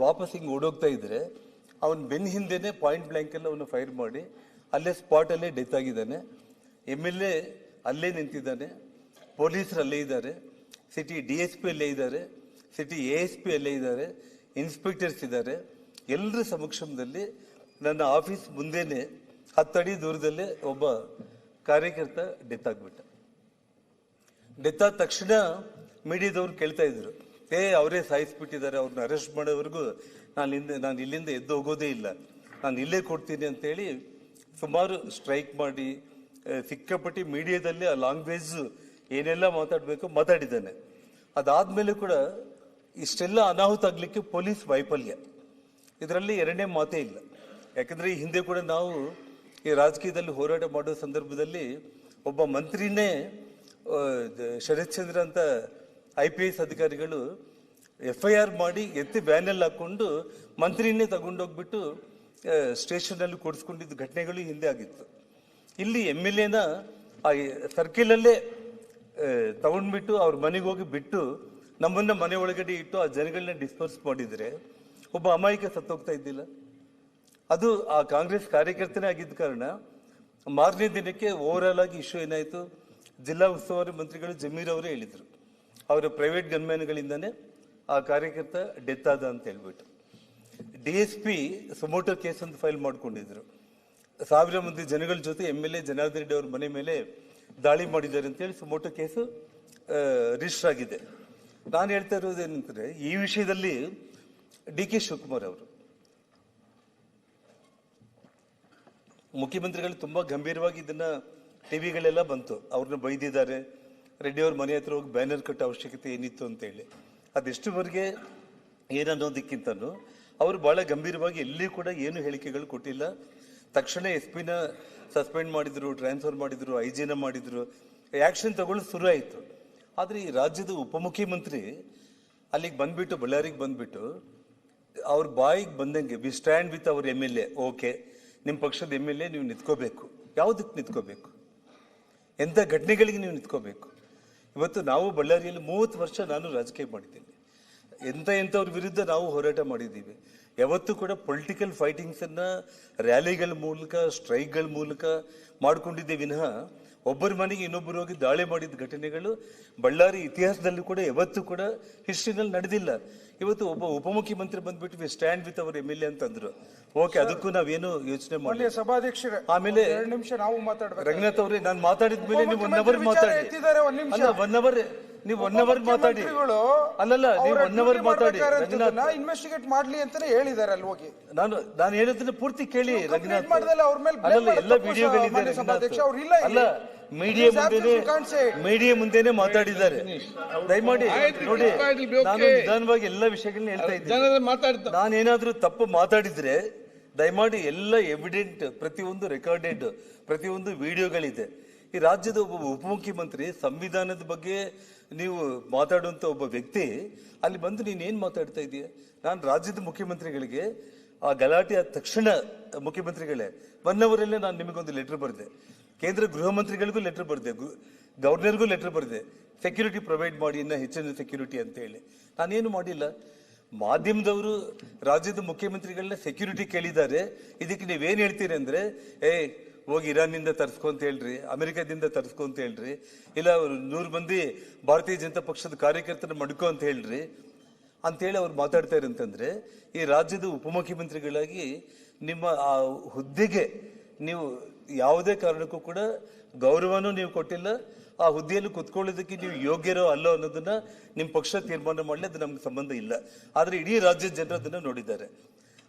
ವಾಪಸ್ ಹಿಂಗೆ ಓಡೋಗ್ತಾ ಇದ್ರೆ ಅವನ ಬೆನ್ನ ಹಿಂದೆನೆ ಪಾಯಿಂಟ್ ಬ್ಲ್ಯಾಂಕಲ್ಲಿ ಅವನು ಫೈರ್ ಮಾಡಿ ಅಲ್ಲೇ ಸ್ಪಾಟಲ್ಲೇ ಡೆತ್ ಆಗಿದ್ದಾನೆ. MLA ಅಲ್ಲೇ ನಿಂತಿದ್ದಾನೆ, ಪೊಲೀಸರು ಅಲ್ಲೇ ಇದ್ದಾರೆ, ಸಿಟಿ DSP ಅಲ್ಲೇ ಇದ್ದಾರೆ, ಸಿಟಿ ASP ಅಲ್ಲೇ ಇದ್ದಾರೆ, ಇನ್ಸ್ಪೆಕ್ಟರ್ಸ್ ಇದ್ದಾರೆ. ಎಲ್ಲರ ಸಮಕ್ಷಮದಲ್ಲಿ ನನ್ನ ಆಫೀಸ್ ಮುಂದೆನೆ 10 ಅಡಿ ದೂರದಲ್ಲೇ ಒಬ್ಬ ಕಾರ್ಯಕರ್ತ ಡೆತ್ ಆಗ್ಬಿಟ್ಟ. ಡೆತ್ ಆದ ತಕ್ಷಣ ಮೀಡಿಯಾದವ್ರು ಕೇಳ್ತಾ ಇದ್ರು, ಅವರೇ ಸಾಯಿಸ್ಬಿಟ್ಟಿದ್ದಾರೆ, ಅವ್ರನ್ನ ಅರೆಸ್ಟ್ ಮಾಡೋವರೆಗೂ ನಾನು ಇಲ್ಲಿಂದ ಎದ್ದು ಹೋಗೋದೇ ಇಲ್ಲ, ನಾನು ಇಲ್ಲೇ ಕೊಡ್ತೀನಿ ಅಂತೇಳಿ ಸುಮಾರು ಸ್ಟ್ರೈಕ್ ಮಾಡಿ ಸಿಕ್ಕಾಪಟ್ಟಿ ಮೀಡಿಯಾದಲ್ಲಿ ಆ ಲ್ಯಾಂಗ್ವೇಜ್ ಏನೆಲ್ಲ ಮಾತಾಡಬೇಕು ಮಾತಾಡಿದ್ದಾನೆ. ಅದಾದ್ಮೇಲೆ ಕೂಡ ಇಷ್ಟೆಲ್ಲ ಅನಾಹುತ ಆಗ್ಲಿಕ್ಕೆ ಪೊಲೀಸ್ ವೈಫಲ್ಯ, ಇದರಲ್ಲಿ ಎರಡನೇ ಮಾತೇ ಇಲ್ಲ. ಯಾಕಂದ್ರೆ ಈ ಹಿಂದೆ ಕೂಡ ನಾವು ಈ ರಾಜಕೀಯದಲ್ಲಿ ಹೋರಾಟ ಮಾಡೋ ಸಂದರ್ಭದಲ್ಲಿ ಒಬ್ಬ ಮಂತ್ರಿನೇ ಶರತ್ ಚಂದ್ರ ಅಂತ IPS ಅಧಿಕಾರಿಗಳು FIR ಮಾಡಿ ಎತ್ತಿ ವ್ಯಾನಲ್ಲಿ ಹಾಕೊಂಡು ಮಂತ್ರಿನೇ ತಗೊಂಡೋಗ್ಬಿಟ್ಟು ಸ್ಟೇಷನ್ ಅಲ್ಲಿ ಕೂಡಿಸ್ಕೊಂಡಿದ್ದ ಘಟನೆಗಳು ಹಿಂದೆ ಆಗಿತ್ತು. ಇಲ್ಲಿ MLAನ ಆ ಸರ್ಕಿಲ್ ಅಲ್ಲೇ ತಗೊಂಡ್ಬಿಟ್ಟು ಅವ್ರ ಮನೆಗೆ ಹೋಗಿ ಬಿಟ್ಟು ನಮ್ಮನ್ನ ಮನೆ ಒಳಗಡೆ ಇಟ್ಟು ಆ ಜನಗಳನ್ನ ಡಿಸ್ಪರ್ಸ್ ಮಾಡಿದ್ರೆ ಒಬ್ಬ ಅಮಾಯಕ ಸತ್ತೋಗ್ತಾ ಇದ್ದಿಲ್ಲ. ಅದು ಆ ಕಾಂಗ್ರೆಸ್ ಕಾರ್ಯಕರ್ತನೇ ಆಗಿದ್ದ ಕಾರಣ ಮಾರನೇ ದಿನಕ್ಕೆ ಓವರ್ ಆಲ್ ಆಗಿ ಇಶ್ಯೂ ಏನಾಯ್ತು, ಜಿಲ್ಲಾ ಉಸ್ತುವಾರಿ ಮಂತ್ರಿಗಳು ಜಮೀರ್ ಅವರೇ ಹೇಳಿದ್ರು, ಅವರ ಪ್ರೈವೇಟ್ ಗನ್ಮ್ಯಾನ್ಗಳಿಂದಾನೇ ಆ ಕಾರ್ಯಕರ್ತ ಡೆತ್ ಆದ ಅಂತ ಹೇಳ್ಬಿಟ್ಟು. DSP ಸುಮೋಟೋ ಕೇಸ್ ಅಂತ ಫೈಲ್ ಮಾಡ್ಕೊಂಡಿದ್ರು. 1000 ಮಂದಿ ಜನಗಳ ಜೊತೆ MLA ಜನಾರ್ದನ್ ರೆಡ್ಡಿ ಅವ್ರ ಮನೆ ಮೇಲೆ ದಾಳಿ ಮಾಡಿದ್ದಾರೆ ಅಂತೇಳಿ ಸುಮೋಟೋ ಕೇಸು ರಿಜಿಸ್ಟರ್ ಆಗಿದೆ. ನಾನು ಹೇಳ್ತಾ ಇರೋದೇನಂದ್ರೆ, ಈ ವಿಷಯದಲ್ಲಿ DK ಶಿವಕುಮಾರ್ ಅವರು ಮುಖ್ಯಮಂತ್ರಿಗಳು ತುಂಬಾ ಗಂಭೀರವಾಗಿ ಇದನ್ನ ಟಿವಿಗಳೆಲ್ಲ ಬಂತು, ಅವ್ರನ್ನ ಬೈದಿದ್ದಾರೆ, ರೆಡ್ಡಿ ಅವ್ರ ಮನೆ ಹತ್ರ ಹೋಗಿ ಬ್ಯಾನರ್ ಕಟ್ಟೋ ಅವಶ್ಯಕತೆ ಏನಿತ್ತು ಅಂತ ಹೇಳಿ. ಅದೆಷ್ಟುವರೆಗೆ ಏನನ್ನೋದಕ್ಕಿಂತನೂ ಅವರು ಬಹಳ ಗಂಭೀರವಾಗಿ ಎಲ್ಲಿ ಕೂಡ ಏನು ಹೇಳಿಕೆಗಳು ಕೊಟ್ಟಿಲ್ಲ. ತಕ್ಷಣ SP ನ ಸಸ್ಪೆಂಡ್ ಮಾಡಿದ್ರು, ಟ್ರಾನ್ಸ್ಫರ್ ಮಾಡಿದ್ರು, IG ನ ಮಾಡಿದ್ರು, ಆಕ್ಷನ್ ತಗೊಳ್ಳೋದು ಶುರು ಆಯಿತು. ಆದರೆ ಈ ರಾಜ್ಯದ ಉಪಮುಖ್ಯಮಂತ್ರಿ ಅಲ್ಲಿಗೆ ಬಂದ್ಬಿಟ್ಟು, ಬಳ್ಳಾರಿಗೆ ಬಂದ್ಬಿಟ್ಟು ಅವ್ರ ಬಾಯಿಗೆ ಬಂದಂಗೆ ವಿ ಸ್ಟ್ಯಾಂಡ್ ವಿತ್ ಅವ್ರ MLA. ಓಕೆ, ನಿಮ್ಮ ಪಕ್ಷದ MLA ನೀವು ನಿಂತ್ಕೋಬೇಕು. ಯಾವುದಕ್ಕೆ ನಿಂತ್ಕೋಬೇಕು? ಎಂಥ ಘಟನೆಗಳಿಗೆ ನೀವು ನಿಂತ್ಕೋಬೇಕು? ಇವತ್ತು ನಾವು ಬಳ್ಳಾರಿಯಲ್ಲಿ 30 ವರ್ಷ ನಾನು ರಾಜಕೀಯ ಮಾಡಿದ್ದೀನಿ. ಎಂಥವ್ರ ವಿರುದ್ಧ ನಾವು ಹೋರಾಟ ಮಾಡಿದ್ದೀವಿ. ಯಾವತ್ತೂ ಕೂಡ ಪೊಲಿಟಿಕಲ್ ಫೈಟಿಂಗ್ಸ್ ಅನ್ನ ರ್ಯಾಲಿಗಳ ಮೂಲಕ, ಸ್ಟ್ರೈಕ್ಗಳ ಮೂಲಕ ಮಾಡ್ಕೊಂಡಿದ್ದೆ ವಿನಃ ಒಬ್ಬರ ಮನೆಗೆ ಇನ್ನೊಬ್ಬರು ಹೋಗಿ ದಾಳಿ ಮಾಡಿದ ಘಟನೆಗಳು ಬಳ್ಳಾರಿ ಇತಿಹಾಸದಲ್ಲಿ ಕೂಡ ಯಾವತ್ತೂ ಕೂಡ ಹಿಸ್ಟ್ರಿನಲ್ಲಿ ನಡೆದಿಲ್ಲ. ಇವತ್ತು ಒಬ್ಬ ಉಪಮುಖ್ಯಮಂತ್ರಿ ಬಂದ್ಬಿಟ್ಟು we stand with our MLA ಅಂತಂದ್ರು. ಓಕೆ, ಅದಕ್ಕೂ ನಾವೇನು ಯೋಚನೆ ಮಾಡಿ. ಸಭಾಧ್ಯಕ್ಷರೇ, ಆಮೇಲೆ 2 ನಿಮಿಷ ನಾವು ಮಾತಾಡ್ಬೇಕು. ರಂಗನಾಥ್ ಅವರೇ, ನಾನು ಮಾತಾಡಿದ ಮೇಲೆ ನೀವು 1 ಅವರ್ ಮಾತಾಡಿ. ಅಲ್ಲ, 1 ಅವರ್ ನೀವು 1 ಅವರ್ ಮಾತಾಡಿ. ಅಲ್ಲಲ್ಲ, ನೀವು 1 ಅವರ್ ಮಾತಾಡಿ. ಇನ್ವೆಸ್ಟಿಗೇಟ್ ಮಾಡ್ಲಿ ಅಂತಾನೆ ಹೇಳಿದ್ದಾರೆ ಅಲ್ಲಿ ಹೋಗಿ. ನಾನು ಹೇಳೋದನ್ನ ಪೂರ್ತಿ ಕೇಳಿ ರಂಗನಾಥ್. ಅಲ್ಲ, ಎಲ್ಲ ವಿಡಿಯೋಗಳಿದೆ. ಅಲ್ಲ, ಮೀಡಿಯಾ ಮುಂದೆನೆ ಮಾತಾಡಿದ್ದಾರೆ. ದಯಮಾಡಿ ನೋಡಿ, ನಾನು ನಿಧಾನವಾಗಿ ಎಲ್ಲ ವಿಷಯಗಳನ್ನ ಹೇಳ್ತಾ ಇದ್ದೀನಿ. ನಾನೇನಾದ್ರೂ ತಪ್ಪು ಮಾತಾಡಿದ್ರೆ ದಯಮಾಡಿ ಎಲ್ಲ ಎವಿಡೆಂಟ್, ಪ್ರತಿಯೊಂದು ರೆಕಾರ್ಡೆಡ್, ಪ್ರತಿಯೊಂದು ವಿಡಿಯೋಗಳಿದೆ. ಈ ರಾಜ್ಯದ ಒಬ್ಬ ಉಪಮುಖ್ಯಮಂತ್ರಿ ಸಂವಿಧಾನದ ಬಗ್ಗೆ ನೀವು ಮಾತಾಡುವಂತ ಒಬ್ಬ ವ್ಯಕ್ತಿ ಅಲ್ಲಿ ಬಂದು ನೀನೇನ್ ಮಾತಾಡ್ತಾ ಇದೀಯ? ನಾನು ರಾಜ್ಯದ ಮುಖ್ಯಮಂತ್ರಿಗಳಿಗೆ ಆ ಗಲಾಟೆ ಆದ ತಕ್ಷಣ ಮುಖ್ಯಮಂತ್ರಿಗಳೇ 1 ಅವರಲ್ಲೇ ನಾನು ನಿಮಗೊಂದು ಲೆಟರ್ ಬರೆದೆ, ಕೇಂದ್ರ ಗೃಹ ಮಂತ್ರಿಗಳಿಗೂ ಲೆಟರ್ ಬರೆದೆ, ಗವರ್ನರ್ಗೂ ಲೆಟರ್ ಬರೆದೆ, ಸೆಕ್ಯೂರಿಟಿ ಪ್ರೊವೈಡ್ ಮಾಡಿ, ಇನ್ನ ಹೆಚ್ಚಿನ ಸೆಕ್ಯೂರಿಟಿ ಅಂತ ಹೇಳಿ. ನಾನೇನು ಮಾಡಿಲ್ಲ. ಮಾಧ್ಯಮದವರು ರಾಜ್ಯದ ಮುಖ್ಯಮಂತ್ರಿಗಳನ್ನ ಸೆಕ್ಯೂರಿಟಿ ಕೇಳಿದ್ದಾರೆ. ಇದಕ್ಕೆ ನೀವೇನ್ ಹೇಳ್ತೀರಿ ಅಂದ್ರೆ, ಹೋಗಿ ಇರಾನ್ನಿಂದ ತರಿಸ್ಕೊ ಅಂತ ಹೇಳ್ರಿ, ಅಮೆರಿಕದಿಂದ ತರಿಸ್ಕೊ ಅಂತ ಹೇಳ್ರಿ, ಇಲ್ಲ 100 ಮಂದಿ ಭಾರತೀಯ ಜನತಾ ಪಕ್ಷದ ಕಾರ್ಯಕರ್ತನ ಮಡ್ಕೋ ಅಂತ ಹೇಳ್ರಿ ಅಂತೇಳಿ ಅವ್ರು ಮಾತಾಡ್ತಾ ಇರಂತಂದ್ರೆ, ಈ ರಾಜ್ಯದ ಉಪಮುಖ್ಯಮಂತ್ರಿಗಳಾಗಿ ನಿಮ್ಮ ಆ ಹುದ್ದೆಗೆ ನೀವು ಯಾವುದೇ ಕಾರಣಕ್ಕೂ ಕೂಡ ಗೌರವನೂ ನೀವು ಕೊಟ್ಟಿಲ್ಲ. ಆ ಹುದ್ದೆಯಲ್ಲಿ ಕುತ್ಕೊಳ್ಳೋದಕ್ಕೆ ನೀವು ಯೋಗ್ಯರೋ ಅಲ್ಲೋ ಅನ್ನೋದನ್ನ ನಿಮ್ಮ ಪಕ್ಷ ತೀರ್ಮಾನ ಮಾಡಲಿ, ಅದು ನಮ್ಗೆ ಸಂಬಂಧ ಇಲ್ಲ. ಆದ್ರೆ ಇಡೀ ರಾಜ್ಯದ ಜನರು ಅದನ್ನ ನೋಡಿದ್ದಾರೆ.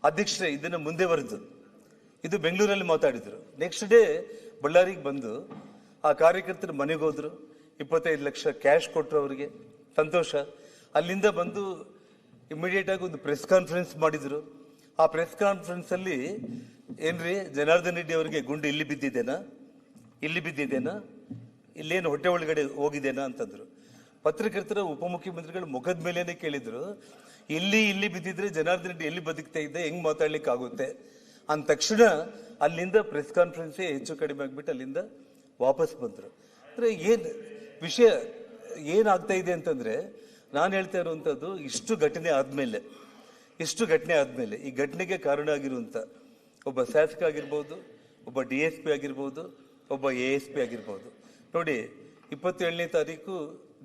ಅಧ್ಯಕ್ಷರೇ, ಇದನ್ನ ಮುಂದೆ ಬರೆದು ಇದು ಬೆಂಗಳೂರಲ್ಲಿ ಮಾತಾಡಿದ್ರು. ನೆಕ್ಸ್ಟ್ ಡೇ ಬಳ್ಳಾರಿಗೆ ಬಂದು ಆ ಕಾರ್ಯಕರ್ತರ ಮನೆಗೆ ಹೋದ್ರು, 25 ಲಕ್ಷ ಕ್ಯಾಶ್ ಕೊಟ್ಟರು ಅವರಿಗೆ, ಸಂತೋಷ. ಅಲ್ಲಿಂದ ಬಂದು ಇಮಿಡಿಯೇಟ್ ಆಗಿ ಒಂದು ಪ್ರೆಸ್ ಕಾನ್ಫರೆನ್ಸ್ ಮಾಡಿದ್ರು. ಆ ಪ್ರೆಸ್ ಕಾನ್ಫರೆನ್ಸ್ ಅಲ್ಲಿ ಏನ್ರಿ, ಜನಾರ್ದನ್ ರೆಡ್ಡಿ ಅವರಿಗೆ ಗುಂಡು ಇಲ್ಲಿ ಬಿದ್ದಿದ್ದೇನಾ, ಇಲ್ಲೇನು ಹೊಟ್ಟೆ ಒಳಗಡೆ ಹೋಗಿದ್ದೇನಾ ಅಂತಂದ್ರು. ಪತ್ರಕರ್ತರ ಉಪಮುಖ್ಯಮಂತ್ರಿಗಳು ಮುಖದ ಮೇಲೇನೆ ಕೇಳಿದ್ರು, ಇಲ್ಲಿ ಬಿದ್ದಿದ್ರೆ ಜನಾರ್ದನ್ ರೆಡ್ಡಿ ಎಲ್ಲಿ ಬದುಕ್ತಾ ಇದ್ದೆ, ಹೆಂಗ್ ಮಾತಾಡ್ಲಿಕ್ಕೆ ಆಗುತ್ತೆ ಅಂದ ತಕ್ಷಣ ಅಲ್ಲಿಂದ ಪ್ರೆಸ್ ಕಾನ್ಫರೆನ್ಸ್ ಹೆಚ್ಚು ಕಡಿಮೆ ಆಗ್ಬಿಟ್ಟು ಅಲ್ಲಿಂದ ವಾಪಸ್ ಬಂದ್ರು. ಅಂದ್ರೆ ವಿಷಯ ಏನಾಗ್ತಾ ಇದೆ ಅಂತಂದ್ರೆ, ನಾನು ಹೇಳ್ತಾ ಇರುವಂತದ್ದು, ಇಷ್ಟು ಘಟನೆ ಆದ್ಮೇಲೆ ಇಷ್ಟು ಘಟನೆ ಆದ್ಮೇಲೆ ಈ ಘಟನೆಗೆ ಕಾರಣ ಆಗಿರುವಂತ ಒಬ್ಬ ಶಾಸಕ ಆಗಿರ್ಬೋದು, ಒಬ್ಬ DSP ಆಗಿರ್ಬೋದು, ಒಬ್ಬ ASP ಆಗಿರ್ಬೋದು. ನೋಡಿ, 27ನೇ ತಾರೀಕು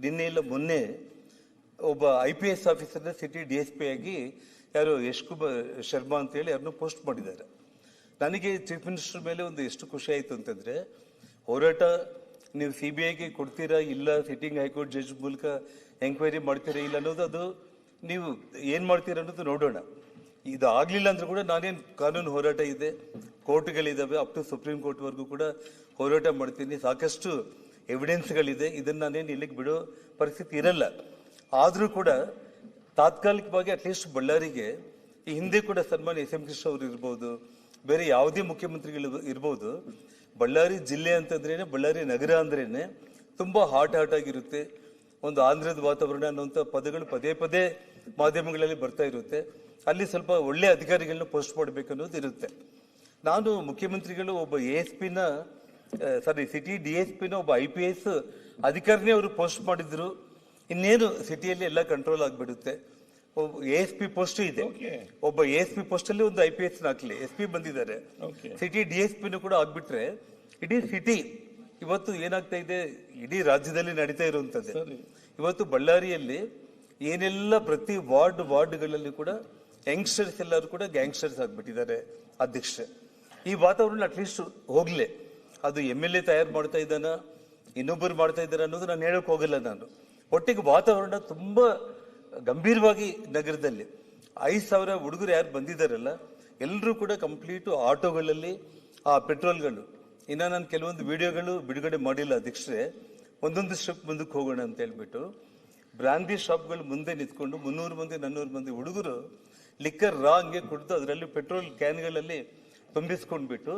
ನಿನ್ನೆ ಇಲ್ಲ ಮೊನ್ನೆ ಒಬ್ಬ IPS ಆಫೀಸರ್ನ ಸಿಟಿ DSP ಆಗಿ ಯಾರು ಯಶ್ ಕುಮಾರ್ ಶರ್ಮಾ ಅಂತ ಹೇಳಿ ಅವ್ರನ್ನ ಪೋಸ್ಟ್ ಮಾಡಿದ್ದಾರೆ. ನನಗೆ ಚೀಫ್ ಮಿನಿಸ್ಟರ್ ಮೇಲೆ ಒಂದು ಎಷ್ಟು ಖುಷಿ ಆಯ್ತು ಅಂತಂದ್ರೆ, ಹೋರಾಟ ನೀವು CBIಗೆ ಕೊಡ್ತೀರಾ ಇಲ್ಲ, ಸಿಟ್ಟಿಂಗ್ ಹೈಕೋರ್ಟ್ ಜಡ್ಜ್ ಮೂಲಕ ಎಂಕ್ವೈರಿ ಮಾಡ್ತೀರಾ ಇಲ್ಲ ಅನ್ನೋದು, ಅದು ನೀವು ಏನ್ ಮಾಡ್ತೀರಾ ಅನ್ನೋದು ನೋಡೋಣ. ಇದು ಆಗ್ಲಿಲ್ಲ ಅಂದ್ರೆ ಕೂಡ ನಾನೇನು ಕಾನೂನು ಹೋರಾಟ ಇದೆ, ಕೋರ್ಟ್ಗಳಿದಾವೆ, ಅಪ್ ಟು ಸುಪ್ರೀಂ ಕೋರ್ಟ್ ವರೆಗೂ ಕೂಡ ಹೋರಾಟ ಮಾಡ್ತೀನಿ. ಸಾಕಷ್ಟು ಎವಿಡೆನ್ಸ್ಗಳಿದೆ, ಇದನ್ನ ನಾನೇನು ಇಲ್ಲಿಗೆ ಬಿಡೋ ಪರಿಸ್ಥಿತಿ ಇರಲ್ಲ. ಆದ್ರೂ ಕೂಡ ತಾತ್ಕಾಲಿಕವಾಗಿ ಅಟ್ಲೀಸ್ಟ್ ಬಳ್ಳಾರಿಗೆ ಈ ಹಿಂದೆ ಕೂಡ ಸನ್ಮಾನ್ಯ SM ಕೃಷ್ಣ ಅವರು ಇರ್ಬೋದು, ಬೇರೆ ಯಾವುದೇ ಮುಖ್ಯಮಂತ್ರಿಗಳು ಇರ್ಬೋದು, ಬಳ್ಳಾರಿ ಜಿಲ್ಲೆ ಅಂತಂದ್ರೇನೆ, ಬಳ್ಳಾರಿ ನಗರ ಅಂದ್ರೇನೆ ತುಂಬಾ ಹಾಟ್ ಆಗಿರುತ್ತೆ. ಒಂದು ಆಂಧ್ರದ ವಾತಾವರಣ ಅನ್ನುವಂಥ ಪದಗಳು ಪದೇ ಪದೇ ಮಾಧ್ಯಮಗಳಲ್ಲಿ ಬರ್ತಾ ಇರುತ್ತೆ. ಅಲ್ಲಿ ಸ್ವಲ್ಪ ಒಳ್ಳೆ ಅಧಿಕಾರಿಗಳನ್ನ ಪೋಸ್ಟ್ ಮಾಡಬೇಕು ಅನ್ನೋದು ಇರುತ್ತೆ. ನಾನು ಮುಖ್ಯಮಂತ್ರಿಗಳು ಒಬ್ಬ ಸಿಟಿ DSPನ ಒಬ್ಬ IPS ಅಧಿಕಾರಿನೇ ಅವರು ಪೋಸ್ಟ್ ಮಾಡಿದ್ರು, ಇನ್ನೇನು ಸಿಟಿಯಲ್ಲಿ ಎಲ್ಲ ಕಂಟ್ರೋಲ್ ಆಗ್ಬಿಡುತ್ತೆ. ಒಬ್ಬ ASP ಪೋಸ್ಟ್ ಇದೆ, ಒಬ್ಬ ASP ಪೋಸ್ಟ್ ಅಲ್ಲಿ ಒಂದು IPS ಹಾಕ್ಲಿ, SP ಬಂದಿದ್ದಾರೆ, ಸಿಟಿ DSPನೂ ಕೂಡ ಆಗ್ಬಿಟ್ರೆ ಇಡೀ ಸಿಟಿ ಇವತ್ತು ಏನಾಗ್ತಾ ಇದೆ, ಇಡೀ ರಾಜ್ಯದಲ್ಲಿ ನಡೀತಾ ಇರುವಂತದ್ದು. ಇವತ್ತು ಬಳ್ಳಾರಿಯಲ್ಲಿ ಏನೆಲ್ಲ ಪ್ರತಿ ವಾರ್ಡ್ಗಳಲ್ಲಿ ಕೂಡ ಯಂಗ್ಸ್ಟರ್ಸ್ ಎಲ್ಲರೂ ಕೂಡ ಗ್ಯಾಂಗ್ಸ್ಟರ್ಸ್ ಆಗ್ಬಿಟ್ಟಿದ್ದಾರೆ ಅಧ್ಯಕ್ಷರೇ. ಈ ವಾತಾವರಣ ಅಟ್ಲೀಸ್ಟ್ ಹೋಗ್ಲೆ, ಅದು MLA ತಯಾರು ಮಾಡ್ತಾ ಇದ್ದಾನ, ಇನ್ನೊಬ್ಬರು ಮಾಡ್ತಾ ಇದ್ದಾರೆ ಅನ್ನೋದು ನಾನು ಹೇಳಕ್ ಹೋಗಲ್ಲ. ನಾನು ಒಟ್ಟಿಗೆ ವಾತಾವರಣ ತುಂಬಾ ಗಂಭೀರವಾಗಿ ನಗರದಲ್ಲಿ 5,000 ಹುಡುಗರು ಯಾರು ಬಂದಿದ್ದಾರಲ್ಲ, ಎಲ್ಲರೂ ಕೂಡ ಕಂಪ್ಲೀಟ್ ಆಟೋಗಳಲ್ಲಿ ಆ ಪೆಟ್ರೋಲ್ಗಳು. ಇನ್ನ ನಾನು ಕೆಲವೊಂದು ವಿಡಿಯೋಗಳು ಬಿಡುಗಡೆ ಮಾಡಿಲ್ಲ ಅಧ್ಯಕ್ಷರೇ, ಒಂದೊಂದು ಸ್ಟೆಪ್ ಮುಂದಕ್ಕೆ ಹೋಗೋಣ ಅಂತ ಹೇಳ್ಬಿಟ್ಟು ಬ್ರಾಂದಿ ಶಾಪ್ಗಳು ಮುಂದೆ ನಿಂತ್ಕೊಂಡು 300 ಮಂದಿ 400 ಮಂದಿ ಹುಡುಗರು ಲಿಕ್ಕರ್ ಹಂಗೆ ಕುಡಿದು ಅದರಲ್ಲಿ ಪೆಟ್ರೋಲ್ ಕ್ಯಾನ್ಗಳಲ್ಲಿ ತುಂಬಿಸ್ಕೊಂಡ್ಬಿಟ್ಟು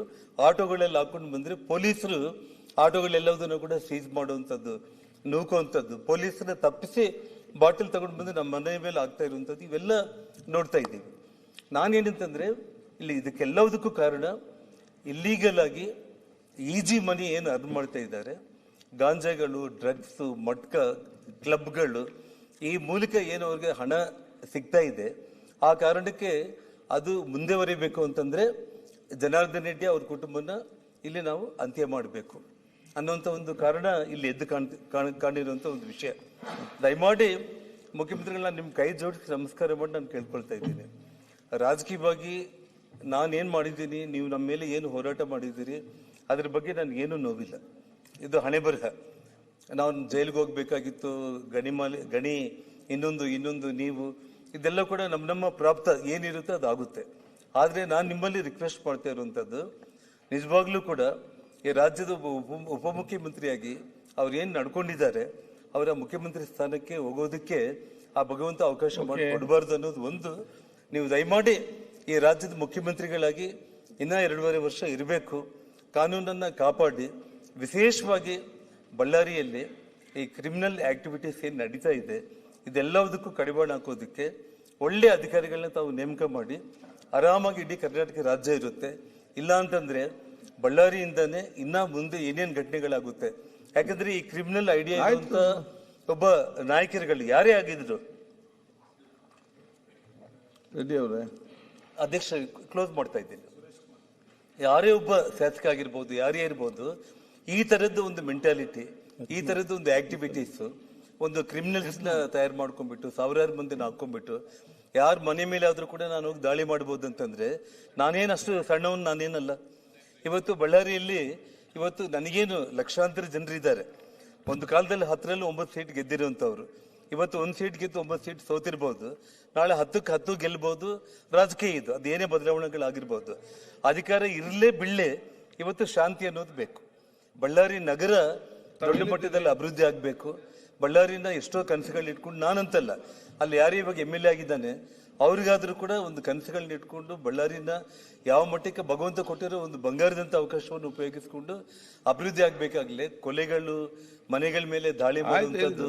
ಆಟೋಗಳಲ್ಲಿ ಹಾಕೊಂಡು ಬಂದ್ರೆ ಪೊಲೀಸರು ಆಟೋಗಳೆಲ್ಲದನ್ನು ಕೂಡ ಸೀಸ್ ಮಾಡುವಂಥದ್ದು, ನೂಕುವಂಥದ್ದು, ಪೊಲೀಸರನ್ನ ತಪ್ಪಿಸಿ ಬಾಟಲ್ ತಗೊಂಡು ಬಂದು ನಮ್ಮ ಮನೆ ಮೇಲೆ ಆಗ್ತಾ ಇರುವಂಥದ್ದು ಇವೆಲ್ಲ ನೋಡ್ತಾ ಇದ್ದೀವಿ. ನಾನೇನಂತಂದ್ರೆ ಇಲ್ಲಿ ಇದಕ್ಕೆಲ್ಲದಕ್ಕೂ ಕಾರಣ ಇಲ್ಲೀಗಲ್ ಆಗಿ ಈಜಿ ಮನಿ ಏನು ಅರ್ನ್ ಮಾಡ್ತಾ ಇದ್ದಾರೆ, ಗಾಂಜಾಗಳು, ಡ್ರಗ್ಸ್, ಮಟ್ಕ, ಕ್ಲಬ್ಗಳು, ಈ ಮೂಲಕ ಏನು ಅವ್ರಿಗೆ ಹಣ ಸಿಗ್ತಾ ಇದೆ. ಆ ಕಾರಣಕ್ಕೆ ಅದು ಮುಂದೆವರಿಬೇಕು ಅಂತಂದ್ರೆ ಜನಾರ್ದನ್ ರೆಡ್ಡಿ ಅವ್ರ ಕುಟುಂಬನ ಇಲ್ಲಿ ನಾವು ಅಂತ್ಯ ಮಾಡಬೇಕು ಅನ್ನೋಂಥ ಒಂದು ಕಾರಣ ಇಲ್ಲಿ ಎದ್ದು ಕಾಣಿರುವಂಥ ಒಂದು ವಿಷಯ. ದಯಮಾಡಿ ಮುಖ್ಯಮಂತ್ರಿಗಳನ್ನ ನಿಮ್ಮ ಕೈ ಜೋಡಿಸಿ ನಮಸ್ಕಾರ ಮಾಡಿ ನಾನು ಕೇಳ್ಕೊಳ್ತಾ ಇದ್ದೀನಿ. ರಾಜಕೀಯವಾಗಿ ನಾನೇನು ಮಾಡಿದ್ದೀನಿ, ನೀವು ನಮ್ಮ ಮೇಲೆ ಏನು ಹೋರಾಟ ಮಾಡಿದ್ದೀರಿ, ಅದ್ರ ಬಗ್ಗೆ ನನಗೇನು ನೋವಿಲ್ಲ. ಇದು ಹಣೆ ಬರಹ. ನಾವು ಜೈಲಿಗೆ ಹೋಗ್ಬೇಕಾಗಿತ್ತು, ಗಣಿ ಇನ್ನೊಂದು ನೀವು, ಇದೆಲ್ಲ ಕೂಡ ನಮ್ಮ ಪ್ರಾಪ್ತ ಏನಿರುತ್ತೆ ಅದಾಗುತ್ತೆ. ಆದರೆ ನಾನು ನಿಮ್ಮಲ್ಲಿ ರಿಕ್ವೆಸ್ಟ್ ಮಾಡ್ತಾ ಇರುವಂಥದ್ದು, ನಿಜವಾಗ್ಲೂ ಕೂಡ ಈ ರಾಜ್ಯದ ಉಪಮುಖ್ಯಮಂತ್ರಿಯಾಗಿ ಅವ್ರು ಏನು ನಡ್ಕೊಂಡಿದ್ದಾರೆ, ಅವರ ಮುಖ್ಯಮಂತ್ರಿ ಸ್ಥಾನಕ್ಕೆ ಹೋಗೋದಕ್ಕೆ ಆ ಭಗವಂತ ಅವಕಾಶ ಮಾಡಿ ಕೊಡಬಾರ್ದು ಅನ್ನೋದು ಒಂದು. ನೀವು ದಯಮಾಡಿ ಈ ರಾಜ್ಯದ ಮುಖ್ಯಮಂತ್ರಿಗಳಾಗಿ ಇನ್ನ 2.5 ವರ್ಷ ಇರಬೇಕು, ಕಾನೂನನ್ನ ಕಾಪಾಡಿ, ವಿಶೇಷವಾಗಿ ಬಳ್ಳಾರಿಯಲ್ಲಿ ಈ ಕ್ರಿಮಿನಲ್ ಆಕ್ಟಿವಿಟೀಸ್ ಏನು ನಡೀತಾ ಇದೆ ಇದೆಲ್ಲದಕ್ಕೂ ಕಡಿವಾಣ ಹಾಕೋದಕ್ಕೆ ಒಳ್ಳೆ ಅಧಿಕಾರಿಗಳನ್ನ ತಾವು ನೇಮಕ ಮಾಡಿ ಆರಾಮಾಗಿ ಇಡೀ ಕರ್ನಾಟಕ ರಾಜ್ಯ ಇರುತ್ತೆ. ಇಲ್ಲ ಅಂತಂದ್ರೆ ಬಳ್ಳಾರಿಯಿಂದಾನೆ ಇನ್ನ ಮುಂದೆ ಏನೇನು ಘಟನೆಗಳಾಗುತ್ತೆ. ಯಾಕಂದ್ರೆ ಈ ಕ್ರಿಮಿನಲ್ ಐಡಿಯಾ ಇರುವಂತ ಒಬ್ಬ ನಾಯಕರುಗಳು ಯಾರೇ ಆಗಿದ್ರು, ರೆಡ್ಡಿ ಅವರೇ ಅಧ್ಯಕ್ಷ ಕ್ಲೋಸ್ ಮಾಡ್ತಾ ಇದ್ದೀನಿ, ಯಾರೇ ಒಬ್ಬ ಶಾಸಕ ಆಗಿರ್ಬೋದು, ಯಾರೇ ಇರ್ಬೋದು, ಈ ತರದ್ದು ಒಂದು ಮೆಂಟಾಲಿಟಿ, ಈ ತರದ್ದು ಒಂದು ಆಕ್ಟಿವಿಟೀಸ್, ಒಂದು ಕ್ರಿಮಿನಲ್ಸ್ ನ ತಯಾರು ಮಾಡ್ಕೊಂಡ್ಬಿಟ್ಟು ಸಾವಿರಾರು ಮಂದಿನ ಹಾಕೊಂಡ್ಬಿಟ್ಟು ಯಾರ ಮನೆ ಮೇಲೆ ಆದ್ರೂ ಕೂಡ ನಾನು ಹೋಗಿ ದಾಳಿ ಮಾಡಬಹುದು ಅಂತಂದ್ರೆ ನಾನೇನಷ್ಟು ಸಣ್ಣವನ್ ನಾನೇನಲ್ಲ. ಇವತ್ತು ಬಳ್ಳಾರಿಯಲ್ಲಿ ಇವತ್ತು ನನಗೇನು ಲಕ್ಷಾಂತರ ಜನರಿದ್ದಾರೆ. ಒಂದು ಕಾಲದಲ್ಲಿ 10ರಲ್ಲಿ 9 ಸೀಟ್ ಗೆದ್ದಿರುವಂತವ್ರು ಇವತ್ತು 1 ಸೀಟ್ ಗೆದ್ದು 9 ಸೀಟ್ ಸೋತಿರ್ಬೋದು, ನಾಳೆ 10ಕ್ಕೆ 10 ಗೆಲ್ಬಹುದು. ರಾಜಕೀಯ ಇದು, ಅದೇನೇ ಬದಲಾವಣೆಗಳಾಗಿರ್ಬೋದು. ಅಧಿಕಾರ ಇರಲೇ ಬಿಡ್ಲೆ, ಇವತ್ತು ಶಾಂತಿ ಅನ್ನೋದು ಬೇಕು. ಬಳ್ಳಾರಿ ನಗರ ದೊಡ್ಡ ಮಟ್ಟದಲ್ಲಿ ಅಭಿವೃದ್ಧಿ ಆಗ್ಬೇಕು. ಬಳ್ಳಾರಿನ ಎಷ್ಟೋ ಕನಸುಗಳನ್ನ ಇಟ್ಕೊಂಡು, ನಾನಂತಲ್ಲ, ಅಲ್ಲಿ ಯಾರೇ ಇವಾಗ MLA ಆಗಿದ್ದಾನೆ ಅವ್ರಿಗಾದ್ರೂ ಕೂಡ ಒಂದು ಕನಸುಗಳನ್ನ ಇಟ್ಕೊಂಡು ಬಳ್ಳಾರಿನ ಯಾವ ಮಟ್ಟಕ್ಕೆ ಭಗವಂತ ಕೊಟ್ಟಿರೋ ಒಂದು ಬಂಗಾರದಂತ ಅವಕಾಶವನ್ನು ಉಪಯೋಗಿಸಿಕೊಂಡು ಅಭಿವೃದ್ಧಿ ಆಗ್ಬೇಕಾಗ್ಲೇ ಕೊಲೆಗಳು, ಮನೆಗಳ ಮೇಲೆ ದಾಳಿ ಮಾಡುವಂತದ್ದು,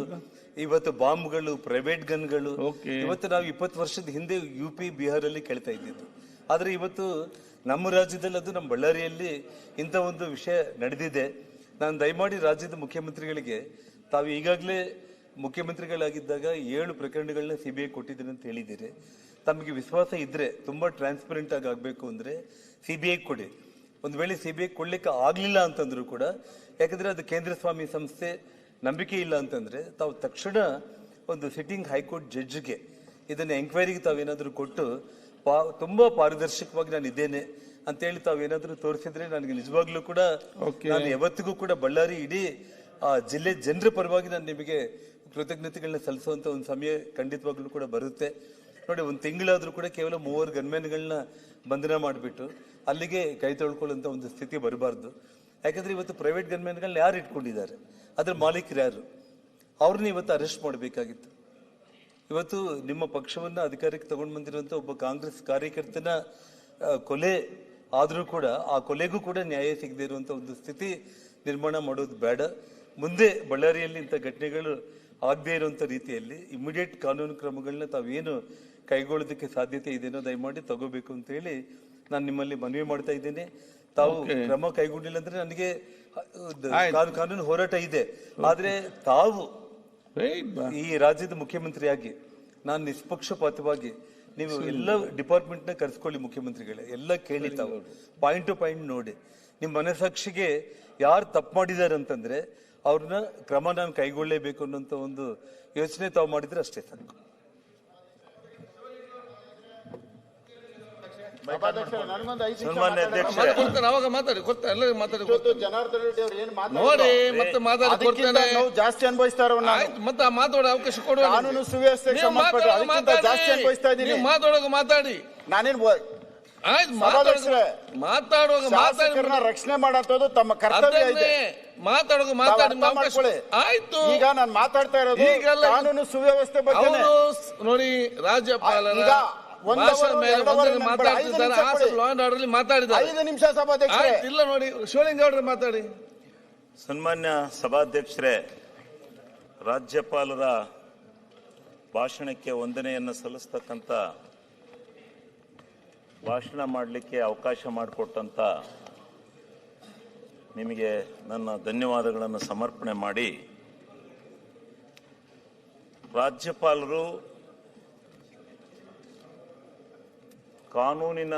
ಇವತ್ತು ಬಾಂಬ್ಗಳು, ಪ್ರೈವೇಟ್ ಗನ್ಗಳು, ಇವತ್ತು ನಾವು 20 ವರ್ಷದ ಹಿಂದೆ UP ಬಿಹಾರಲ್ಲಿ ಕೇಳ್ತಾ ಇದ್ದಿದ್ದು. ಆದ್ರೆ ಇವತ್ತು ನಮ್ಮ ರಾಜ್ಯದಲ್ಲಿ ಅದು ನಮ್ಮ ಬಳ್ಳಾರಿಯಲ್ಲಿ ಇಂಥ ಒಂದು ವಿಷಯ ನಡೆದಿದೆ. ನಾನು ದಯಮಾಡಿ ರಾಜ್ಯದ ಮುಖ್ಯಮಂತ್ರಿಗಳಿಗೆ, ತಾವು ಈಗಾಗಲೇ ಮುಖ್ಯಮಂತ್ರಿಗಳಾಗಿದ್ದಾಗ 7 ಪ್ರಕರಣಗಳನ್ನ CBI ಕೊಟ್ಟಿದ್ದೀನಿ ಅಂತ ಹೇಳಿದ್ದೀರಿ. ತಮಗೆ ವಿಶ್ವಾಸ ಇದ್ರೆ ತುಂಬಾ ಟ್ರಾನ್ಸ್ಪರೆಂಟ್ ಆಗಿ ಆಗಬೇಕು ಅಂದ್ರೆ ಸಿಬಿಐ ಕೊಡಿ. ಒಂದು ವೇಳೆ ಸಿಬಿಐ ಕೊಡ್ಲಿಕ್ಕೆ ಆಗ್ಲಿಲ್ಲ ಅಂತಂದ್ರೂ ಕೂಡ, ಯಾಕಂದ್ರೆ ಅದು ಕೇಂದ್ರ ಸ್ವಾಮಿ ಸಂಸ್ಥೆ, ನಂಬಿಕೆ ಇಲ್ಲ ಅಂತಂದ್ರೆ ತಾವು ತಕ್ಷಣ ಒಂದು ಸಿಟ್ಟಿಂಗ್ ಹೈಕೋರ್ಟ್ ಜಡ್ಜ್ಗೆ ಇದನ್ನ ಎಂಕ್ವೈರಿಗೆ ತಾವೇನಾದ್ರೂ ಕೊಟ್ಟು ತುಂಬಾ ಪಾರದರ್ಶಕವಾಗಿ ನಾನು ಇದ್ದೇನೆ ಅಂತೇಳಿ ತಾವೇನಾದ್ರೂ ತೋರಿಸಿದ್ರೆ ನನಗೆ ನಿಜವಾಗ್ಲೂ ಕೂಡ ನಾನು ಯಾವತ್ತಿಗೂ ಕೂಡ ಬಳ್ಳಾರಿ ಇಡೀ ಜಿಲ್ಲೆ ಜನರ ಪರವಾಗಿ ನಾನು ನಿಮಗೆ ಕೃತಜ್ಞತೆಗಳನ್ನ ಸಲ್ಲಿಸುವಂತ ಒಂದು ಸಮಯ ಖಂಡಿತವಾಗ್ಲೂ ಕೂಡ ಬರುತ್ತೆ. ನೋಡಿ, ಒಂದು ತಿಂಗಳಾದ್ರೂ ಕೂಡ ಕೇವಲ 3 ಗನ್ಮೆನ್ಗಳನ್ನ ಬಂಧನ ಮಾಡಿಬಿಟ್ಟು ಅಲ್ಲಿಗೆ ಕೈ ತೊಳ್ಕೊಳ್ಳುವಂತ ಒಂದು ಸ್ಥಿತಿ ಬರಬಾರ್ದು. ಯಾಕಂದ್ರೆ ಇವತ್ತು ಪ್ರೈವೇಟ್ ಗನ್ಮೆನ್ಗಳನ್ನ ಯಾರು ಇಟ್ಕೊಂಡಿದ್ದಾರೆ, ಅದ್ರ ಮಾಲೀಕರು ಯಾರು, ಅವ್ರನ್ನ ಇವತ್ತು ಅರೆಸ್ಟ್ ಮಾಡಬೇಕಾಗಿತ್ತು. ಇವತ್ತು ನಿಮ್ಮ ಪಕ್ಷವನ್ನ ಅಧಿಕಾರಕ್ಕೆ ತಗೊಂಡು ಬಂದಿರುವಂತ ಒಬ್ಬ ಕಾಂಗ್ರೆಸ್ ಕಾರ್ಯಕರ್ತನ ಕೊಲೆ ಆದ್ರೂ ಕೂಡ ಆ ಕೊಲೆಗೂ ಕೂಡ ನ್ಯಾಯ ಸಿಗದೆ ಇರುವಂತ ಒಂದು ಸ್ಥಿತಿ ನಿರ್ಮಾಣ ಮಾಡೋದು ಬೇಡ. ಮುಂದೆ ಬಳ್ಳಾರಿಯಲ್ಲಿ ಇಂಥ ಘಟನೆಗಳು ಆಗದೆ ಇರುವಂತ ರೀತಿಯಲ್ಲಿ ಇಮಿಡಿಯೇಟ್ ಕಾನೂನು ಕ್ರಮಗಳನ್ನ ತಾವೇನು ಕೈಗೊಳ್ಳೋದಕ್ಕೆ ಸಾಧ್ಯತೆ ಇದೆನೋ ದಯಮಾಡಿ ತಗೋಬೇಕು ಅಂತ ಹೇಳಿ ನಾನು ನಿಮ್ಮಲ್ಲಿ ಮನವಿ ಮಾಡ್ತಾ ಇದ್ದೇನೆ. ತಾವು ಕ್ರಮ ಕೈಗೊಂಡಿಲ್ಲ ಅಂದ್ರೆ ನನಗೆ ಕಾನೂನು ಹೋರಾಟ ಇದೆ. ಆದ್ರೆ ತಾವು ಈ ರಾಜ್ಯದ ಮುಖ್ಯಮಂತ್ರಿಯಾಗಿ ನಾನು ನಿಷ್ಪಕ್ಷಪಾತವಾಗಿ ನೀವು ಎಲ್ಲ ಡಿಪಾರ್ಟ್ಮೆಂಟ್ ನ ಕರೆಸ್ಕೊಳ್ಳಿ ಮುಖ್ಯಮಂತ್ರಿಗಳೇ, ಎಲ್ಲ ಕೇಳಿ ತಾವು ಪಾಯಿಂಟ್ ಟು ಪಾಯಿಂಟ್ ನೋಡಿ ನಿಮ್ಮ ಮನಸ್ಸಾಕ್ಷಿಗೆ ಯಾರು ತಪ್ಪು ಮಾಡಿದ್ದಾರೆ ಅಂತಂದ್ರೆ ಅವ್ರನ್ನ ಕ್ರಮ ನಾನು ಕೈಗೊಳ್ಳಲೇಬೇಕು ಅನ್ನೋಂಥ ಒಂದು ಯೋಚನೆ ತಾವು ಮಾಡಿದ್ರೆ ಅಷ್ಟೇ ಸಾಕು. ಸನ್ಮಾನ್ಯ ಅಧ್ಯಕ್ಷರೇ, ಜನಾರ್ದನ್ ರೆಡ್ಡಿ ಅವರು ಏನು ನೋಡಿ ಮತ್ತೆ ಮಾತಾಡ್ಕೊಡ್ತೇನೆ, ಜಾಸ್ತಿ ಅನುಭವಿಸ್ತಾರ ಮತ್ತೆ ಮಾತಾಡೋ ಅವಕಾಶ ಕೊಡುವ. ಕಾನೂನು ಸುವ್ಯವಸ್ಥೆ ಜಾಸ್ತಿ ಅನುಭವಿಸ್ತಾ ಇದ್ದೀನಿ. ಮಾತಾಡೋಕೆ ಮಾತಾಡಿ, ನಾನೇನ್ ಮಾತಾಡುವಾಗ ಶಾಸಕರನ್ನ ರಕ್ಷಣೆ ಮಾಡೋದು ತಮ್ಮ ಕರ್ತವ್ಯ ಇದೆ. ಮಾತಾಡುವಾಗ ಮಾತಾಡಿ ಮಾಡ್ಕೊಳ್ಳಿ. ಆಯ್ತು, ಈಗ ನಾನು ಮಾತಾಡ್ತಾ ಇರೋದು ಕಾನೂನು ಸುವ್ಯವಸ್ಥೆ ಬಗ್ಗೆ. ನೋಡಿ, ರಾಜ್ಯಪಾಲರ ಮಾತಾಡಿದ್ದಾರೆ. 5 ನಿಮಿಷ ಸಭಾಧ್ಯಕ್ಷರೇ. ಇಲ್ಲ ನೋಡಿ, ಶಿವಲಿಂಗೌಡ್ರೆ ಮಾತಾಡಿ. ಸನ್ಮಾನ್ಯ ಸಭಾಧ್ಯಕ್ಷರೇ, ರಾಜ್ಯಪಾಲರ ಭಾಷಣಕ್ಕೆ ವಂದನೆಯನ್ನು ಸಲ್ಲಿಸ್ತಕ್ಕಂಥ, ಭಾಷಣ ಮಾಡಲಿಕ್ಕೆ ಅವಕಾಶ ಮಾಡಿಕೊಟ್ಟಂತ ನಿಮಗೆ ನನ್ನ ಧನ್ಯವಾದಗಳನ್ನು ಸಮರ್ಪಣೆ ಮಾಡಿ, ರಾಜ್ಯಪಾಲರು ಕಾನೂನಿನ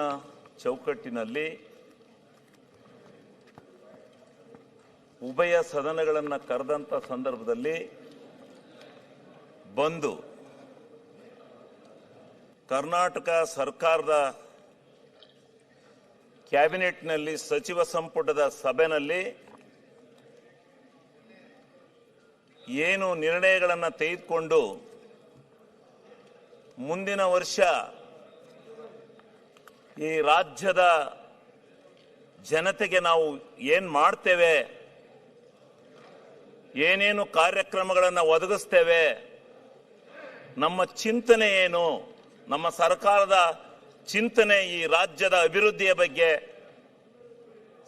ಚೌಕಟ್ಟಿನಲ್ಲಿ ಉಭಯ ಸದನಗಳನ್ನು ಕರೆದಂತ ಸಂದರ್ಭದಲ್ಲಿ ಬಂದು ಕರ್ನಾಟಕ ಸರ್ಕಾರದ ಕ್ಯಾಬಿನೆಟ್ನಲ್ಲಿ ಸಚಿವ ಸಂಪುಟದ ಸಭೆಯಲ್ಲಿ ಏನು ನಿರ್ಣಯಗಳನ್ನು ತೆಗೆದುಕೊಂಡು ಮುಂದಿನ ವರ್ಷ ಈ ರಾಜ್ಯದ ಜನತೆಗೆ ನಾವು ಏನು ಮಾಡ್ತೇವೆ, ಏನೇನು ಕಾರ್ಯಕ್ರಮಗಳನ್ನು ಒದಗಿಸ್ತೇವೆ, ನಮ್ಮ ಚಿಂತನೆ ಏನು, ನಮ್ಮ ಸರ್ಕಾರದ ಚಿಂತನೆ ಈ ರಾಜ್ಯದ ಅಭಿವೃದ್ಧಿಯ ಬಗ್ಗೆ,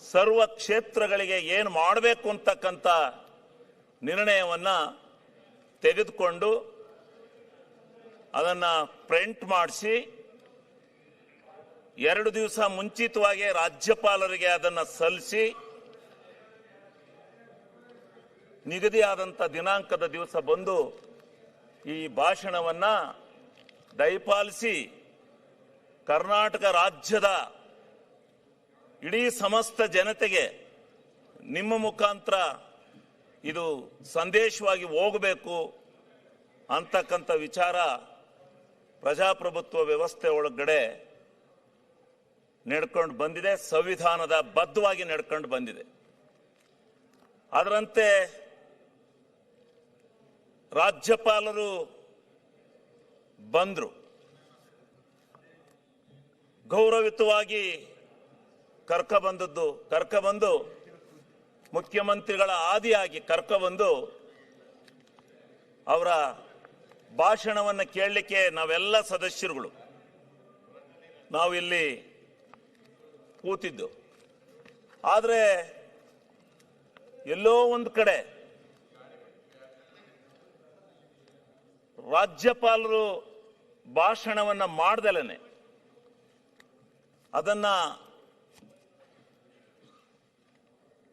ಸರ್ವ ಕ್ಷೇತ್ರಗಳಿಗೆ ಏನು ಮಾಡಬೇಕು ಅಂತಕ್ಕಂಥ ನಿರ್ಣಯವನ್ನು ತೆಗೆದುಕೊಂಡು ಅದನ್ನು ಪ್ರಿಂಟ್ ಮಾಡಿಸಿ 2 ದಿವಸ ಮುಂಚಿತವಾಗಿ ರಾಜ್ಯಪಾಲರಿಗೆ ಅದನ್ನು ಸಲ್ಲಿಸಿ ನಿಗದಿಯಾದಂಥ ದಿನಾಂಕದ ದಿವಸ ಬಂದು ಈ ಭಾಷಣವನ್ನು ದಯಪಾಲಿಸಿ ಕರ್ನಾಟಕ ರಾಜ್ಯದ ಇಡೀ ಸಮಸ್ತ ಜನತೆಗೆ ನಿಮ್ಮ ಮುಖಾಂತರ ಇದು ಸಂದೇಶವಾಗಿ ಹೋಗಬೇಕು ಅಂತಕ್ಕಂಥ ವಿಚಾರ ಪ್ರಜಾಪ್ರಭುತ್ವ ವ್ಯವಸ್ಥೆ ಒಳಗಡೆ ನಡ್ಕೊಂಡು ಬಂದಿದೆ, ಸಂವಿಧಾನದ ಬದ್ಧವಾಗಿ ನಡ್ಕೊಂಡು ಬಂದಿದೆ. ಅದರಂತೆ ರಾಜ್ಯಪಾಲರು ಬಂದರು, ಗೌರವಿತವಾಗಿ ಕರ್ಕಬಂದು ಮುಖ್ಯಮಂತ್ರಿಗಳ ಆದಿಯಾಗಿ ಕರ್ಕಬಂದು ಅವರ ಭಾಷಣವನ್ನು ಕೇಳಲಿಕ್ಕೆ ನಾವೆಲ್ಲ ಸದಸ್ಯರುಗಳು ನಾವು ಇಲ್ಲಿ ಕೂತಿದ್ದು. ಆದರೆ ಎಲ್ಲೋ ಒಂದು ಕಡೆ ರಾಜ್ಯಪಾಲರು ಭಾಷಣವನ್ನು ಮಾಡ್ದಲೇನೆ ಅದನ್ನ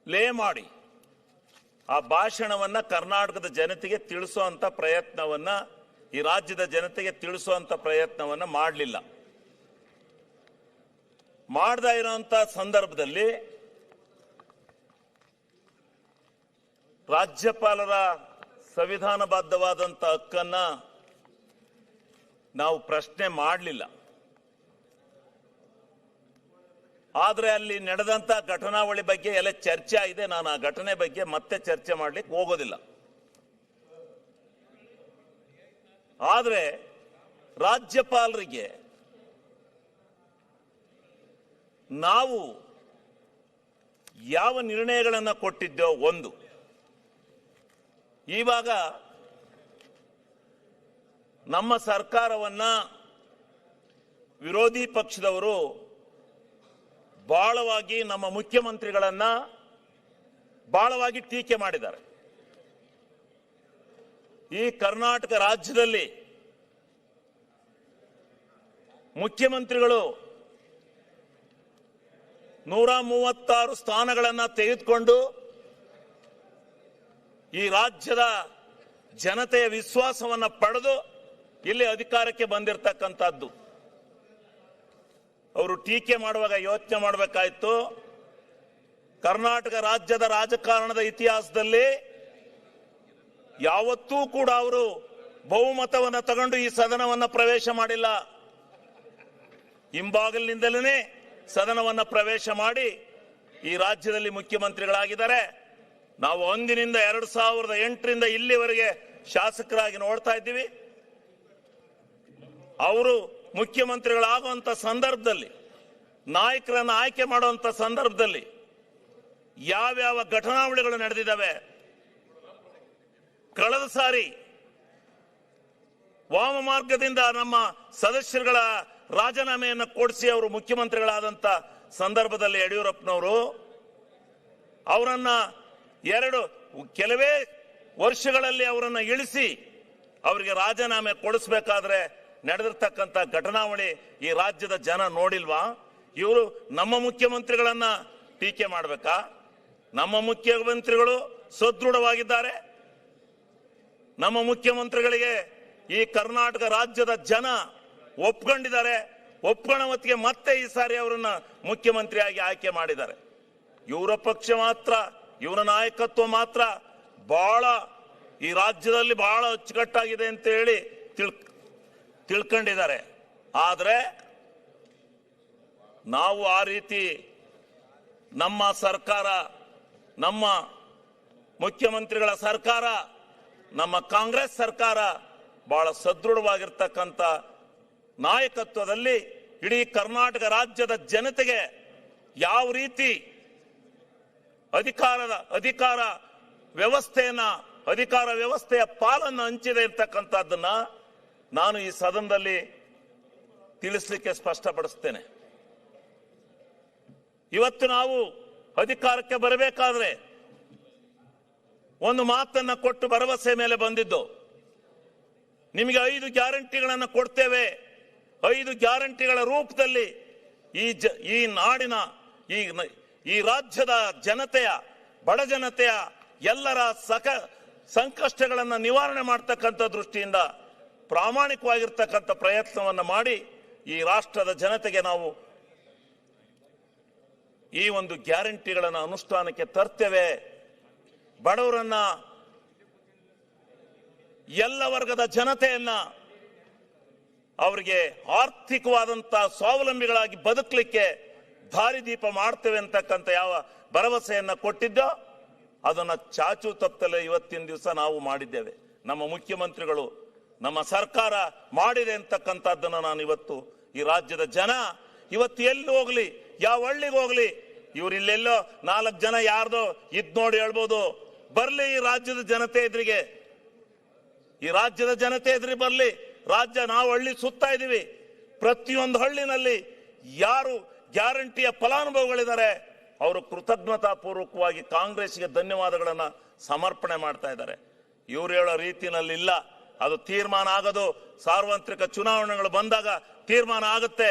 ಲೇ ಮಾಡಿ ಆ ಭಾಷಣವನ್ನು ಕರ್ನಾಟಕದ ಜನತೆಗೆ ತಿಳಿಸುವಂತ ಪ್ರಯತ್ನವನ್ನ ಈ ರಾಜ್ಯದ ಜನತೆಗೆ ತಿಳಿಸುವಂತ ಪ್ರಯತ್ನವನ್ನು ಮಾಡಲಿಲ್ಲ. ಮಾಡದೇ ಇರುವಂತ ಸಂದರ್ಭದಲ್ಲಿ ರಾಜ್ಯಪಾಲರ ಸಂವಿಧಾನಬದ್ಧವಾದಂತ ಹಕ್ಕನ್ನ ನಾವು ಪ್ರಶ್ನೆ ಮಾಡಲಿಲ್ಲ. ಆದ್ರೆ ಅಲ್ಲಿ ನಡೆದಂತ ಘಟನಾವಳಿ ಬಗ್ಗೆ ಎಲ್ಲ ಚರ್ಚೆ ಆಗಿದೆ. ನಾನು ಆ ಘಟನೆ ಬಗ್ಗೆ ಮತ್ತೆ ಚರ್ಚೆ ಮಾಡ್ಲಿಕ್ಕೆ ಹೋಗೋದಿಲ್ಲ. ಆದ್ರೆ ರಾಜ್ಯಪಾಲರಿಗೆ ನಾವು ಯಾವ ನಿರ್ಣಯಗಳನ್ನು ಕೊಟ್ಟಿದ್ದೋ ಒಂದು, ಇವಾಗ ನಮ್ಮ ಸರ್ಕಾರವನ್ನ ವಿರೋಧಿ ಪಕ್ಷದವರು ಬಹಳವಾಗಿ ನಮ್ಮ ಮುಖ್ಯಮಂತ್ರಿಗಳನ್ನ ಬಹಳವಾಗಿ ಟೀಕೆ ಮಾಡಿದ್ದಾರೆ. ಈ ಕರ್ನಾಟಕ ರಾಜ್ಯದಲ್ಲಿ ಮುಖ್ಯಮಂತ್ರಿಗಳು 136 ಸ್ಥಾನಗಳನ್ನ ತೆಗೆದುಕೊಂಡು ಈ ರಾಜ್ಯದ ಜನತೆಯ ವಿಶ್ವಾಸವನ್ನ ಪಡೆದು ಇಲ್ಲಿ ಅಧಿಕಾರಕ್ಕೆ ಬಂದಿರತಕ್ಕಂಥದ್ದು. ಅವರು ಟೀಕೆ ಮಾಡುವಾಗ ಯೋಚನೆ ಮಾಡಬೇಕಾಯ್ತು, ಕರ್ನಾಟಕ ರಾಜ್ಯದ ರಾಜಕಾರಣದ ಇತಿಹಾಸದಲ್ಲಿ ಯಾವತ್ತೂ ಕೂಡ ಅವರು ಬಹುಮತವನ್ನು ತಗೊಂಡು ಈ ಸದನವನ್ನ ಪ್ರವೇಶ ಮಾಡಿಲ್ಲ. ಹಿಂಬಾಗಿಲಿನಿಂದಲೇ ಸದನವನ್ನ ಪ್ರವೇಶ ಮಾಡಿ ಈ ರಾಜ್ಯದಲ್ಲಿ ಮುಖ್ಯಮಂತ್ರಿಗಳಾಗಿದ್ದಾರೆ. ನಾವು ಒಂದಿನಿಂದ 2008ರಿಂದ ಇಲ್ಲಿವರೆಗೆ ಶಾಸಕರಾಗಿ ನೋಡ್ತಾ ಇದ್ದೀವಿ. ಅವರು ಮುಖ್ಯಮಂತ್ರಿಗಳಾಗುವಂತ ಸಂದರ್ಭದಲ್ಲಿ, ನಾಯಕರನ್ನು ಆಯ್ಕೆ ಮಾಡುವಂತ ಸಂದರ್ಭದಲ್ಲಿ ಯಾವ್ಯಾವ ಘಟನಾವಳಿಗಳು ನಡೆದಿದ್ದಾವೆ. ಕಳೆದ ಸಾರಿ ವಾಮ ಮಾರ್ಗದಿಂದ ನಮ್ಮ ಸದಸ್ಯರುಗಳ ರಾಜೀನಾಮೆಯನ್ನು ಕೊಡಿಸಿ ಅವರು ಮುಖ್ಯಮಂತ್ರಿಗಳಾದಂತ ಸಂದರ್ಭದಲ್ಲಿ ಯಡಿಯೂರಪ್ಪನವರು ಅವರನ್ನ ಕೆಲವೇ ವರ್ಷಗಳಲ್ಲಿ ಅವರನ್ನ ಇಳಿಸಿ ಅವರಿಗೆ ರಾಜೀನಾಮೆ ಕೊಡಿಸಬೇಕಾದ್ರೆ ನಡೆದಿರ್ತಕ್ಕಂಥ ಘಟನಾವಳಿ ಈ ರಾಜ್ಯದ ಜನ ನೋಡಿಲ್ವಾ? ಇವರು ನಮ್ಮ ಮುಖ್ಯಮಂತ್ರಿಗಳನ್ನ ಟೀಕೆ ಮಾಡಬೇಕಾ? ನಮ್ಮ ಮುಖ್ಯಮಂತ್ರಿಗಳು ಸದೃಢವಾಗಿದ್ದಾರೆ. ನಮ್ಮ ಮುಖ್ಯಮಂತ್ರಿಗಳಿಗೆ ಈ ಕರ್ನಾಟಕ ರಾಜ್ಯದ ಜನ ಒಪ್ಕೊಂಡಿದ್ದಾರೆ. ಒಪ್ಕೊಳ್ಳೋ ಹೊತ್ತಿಗೆ ಮತ್ತೆ ಈ ಸಾರಿ ಅವರನ್ನ ಮುಖ್ಯಮಂತ್ರಿಯಾಗಿ ಆಯ್ಕೆ ಮಾಡಿದ್ದಾರೆ. ಇವರ ಪಕ್ಷ ಮಾತ್ರ, ಇವರ ನಾಯಕತ್ವ ಮಾತ್ರ ಬಹಳ ಈ ರಾಜ್ಯದಲ್ಲಿ ಬಹಳ ಅಚ್ಚುಕಟ್ಟಾಗಿದೆ ಅಂತ ಹೇಳಿ ತಿಳ್ಕೊಂಡಿದ್ದಾರೆ. ಆದ್ರೆ ನಾವು ಆ ರೀತಿ ನಮ್ಮ ಸರ್ಕಾರ, ನಮ್ಮ ಮುಖ್ಯಮಂತ್ರಿಗಳ ಸರ್ಕಾರ, ನಮ್ಮ ಕಾಂಗ್ರೆಸ್ ಸರ್ಕಾರ ಬಹಳ ಸದೃಢವಾಗಿರ್ತಕ್ಕಂಥ ನಾಯಕತ್ವದಲ್ಲಿ ಇಡೀ ಕರ್ನಾಟಕ ರಾಜ್ಯದ ಜನತೆಗೆ ಯಾವ ರೀತಿ ಅಧಿಕಾರ ವ್ಯವಸ್ಥೆಯ ಪಾಲನ್ನು ಹಂಚಿದೆ ಇರ್ತಕ್ಕಂಥದ್ದನ್ನ ನಾನು ಈ ಸದನದಲ್ಲಿ ತಿಳಿಸಲಿಕ್ಕೆ ಸ್ಪಷ್ಟಪಡಿಸ್ತೇನೆ. ಇವತ್ತು ನಾವು ಅಧಿಕಾರಕ್ಕೆ ಬರಬೇಕಾದ್ರೆ ಒಂದು ಮಾತನ್ನ ಕೊಟ್ಟು ಭರವಸೆ ಮೇಲೆ ಬಂದಿದ್ದು, ನಿಮಗೆ 5 ಗ್ಯಾರಂಟಿಗಳನ್ನು ಕೊಡ್ತೇವೆ. 5 ಗ್ಯಾರಂಟಿಗಳ ರೂಪದಲ್ಲಿ ಈ ನಾಡಿನ ಈ ರಾಜ್ಯದ ಜನತೆಯ, ಬಡ ಜನತೆಯ ಎಲ್ಲರ ಸಂಕಷ್ಟಗಳನ್ನು ನಿವಾರಣೆ ಮಾಡತಕ್ಕಂಥ ದೃಷ್ಟಿಯಿಂದ ಪ್ರಾಮಾಣಿಕವಾಗಿರ್ತಕ್ಕಂಥ ಪ್ರಯತ್ನವನ್ನು ಮಾಡಿ ಈ ರಾಷ್ಟ್ರದ ಜನತೆಗೆ ನಾವು ಈ ಒಂದು ಗ್ಯಾರಂಟಿಗಳನ್ನು ಅನುಷ್ಠಾನಕ್ಕೆ ತರ್ತೇವೆ. ಬಡವರನ್ನ, ಎಲ್ಲ ವರ್ಗದ ಜನತೆಯನ್ನ ಅವರಿಗೆ ಆರ್ಥಿಕವಾದಂತ ಸ್ವಾವಲಂಬಿಗಳಾಗಿ ಬದುಕಲಿಕ್ಕೆ ದಾರಿದೀಪ ಮಾಡ್ತೇವೆ ಅಂತಕ್ಕಂಥ ಯಾವ ಭರವಸೆಯನ್ನ ಕೊಟ್ಟಿದ್ದೋ ಅದನ್ನ ಚಾಚು ತಪ್ಪಲೆ ಇವತ್ತಿನ ದಿವಸ ನಾವು ಮಾಡಿದ್ದೇವೆ. ನಮ್ಮ ಮುಖ್ಯಮಂತ್ರಿಗಳು, ನಮ್ಮ ಸರ್ಕಾರ ಮಾಡಿದೆ ಅಂತಕ್ಕಂಥದ್ದನ್ನು ನಾನು ಇವತ್ತು ಈ ರಾಜ್ಯದ ಜನ ಇವತ್ತು ಎಲ್ಲಿ ಹೋಗ್ಲಿ, ಯಾವ ಹಳ್ಳಿಗೆ ಹೋಗ್ಲಿ, ಇವ್ರು ಇಲ್ಲೆಲ್ಲೋ 4 ಜನ ಯಾರ್ದೋ ಇದ್ ನೋಡಿ ಹೇಳ್ಬೋದು, ಬರ್ಲಿ ಈ ರಾಜ್ಯದ ಜನತೆ ಎದುರಿಗೆ, ಈ ರಾಜ್ಯದ ಜನತೆ ಎದುರಿಗೆ ಬರ್ಲಿ. ರಾಜ್ಯ ನಾವು ಹಳ್ಳಿ ಸುತ್ತಾ ಇದೀವಿ. ಪ್ರತಿಯೊಂದು ಹಳ್ಳಿನಲ್ಲಿ ಯಾರು ಗ್ಯಾರಂಟಿಯ ಫಲಾನುಭವಿಗಳಿದ್ದಾರೆ ಅವರು ಕೃತಜ್ಞತಾ ಪೂರ್ವಕವಾಗಿ ಕಾಂಗ್ರೆಸ್ಗೆ ಧನ್ಯವಾದಗಳನ್ನ ಸಮರ್ಪಣೆ ಮಾಡ್ತಾ ಇದ್ದಾರೆ. ಇವ್ರು ಹೇಳೋ ರೀತಿನಲ್ಲಿ ಇಲ್ಲ. ಅದು ತೀರ್ಮಾನ ಆಗೋದು ಸಾರ್ವತ್ರಿಕ ಚುನಾವಣೆಗಳು ಬಂದಾಗ ತೀರ್ಮಾನ ಆಗುತ್ತೆ.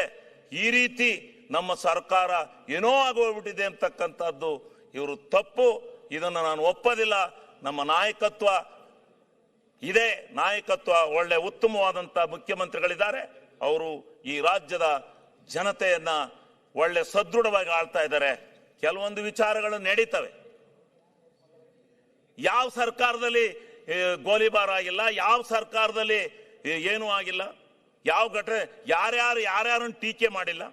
ಈ ರೀತಿ ನಮ್ಮ ಸರ್ಕಾರ ಏನೋ ಆಗೋಗ್ಬಿಟ್ಟಿದೆ ಅಂತಕ್ಕಂಥದ್ದು ಇವರು ತಪ್ಪು. ಇದನ್ನು ನಾನು ಒಪ್ಪೋದಿಲ್ಲ. ನಮ್ಮ ನಾಯಕತ್ವ ಇದೇ ನಾಯಕತ್ವ, ಒಳ್ಳೆ ಉತ್ತಮವಾದಂತ ಮುಖ್ಯಮಂತ್ರಿಗಳಿದ್ದಾರೆ. ಅವರು ಈ ರಾಜ್ಯದ ಜನತೆಯನ್ನ ಒಳ್ಳೆ ಸದೃಢವಾಗಿ ಆಳ್ತಾ ಇದ್ದಾರೆ. ಕೆಲವೊಂದು ವಿಚಾರಗಳು ನಡೀತವೆ. ಯಾವ ಸರ್ಕಾರದಲ್ಲಿ ಗೋಲಿಬಾರ್ ಆಗಿಲ್ಲ, ಯಾವ ಸರ್ಕಾರದಲ್ಲಿ ಏನೂ ಆಗಿಲ್ಲ, ಯಾವ ಘಟನೆ ಯಾರ್ಯಾರನ್ನು ಟೀಕೆ ಮಾಡಿಲ್ಲ.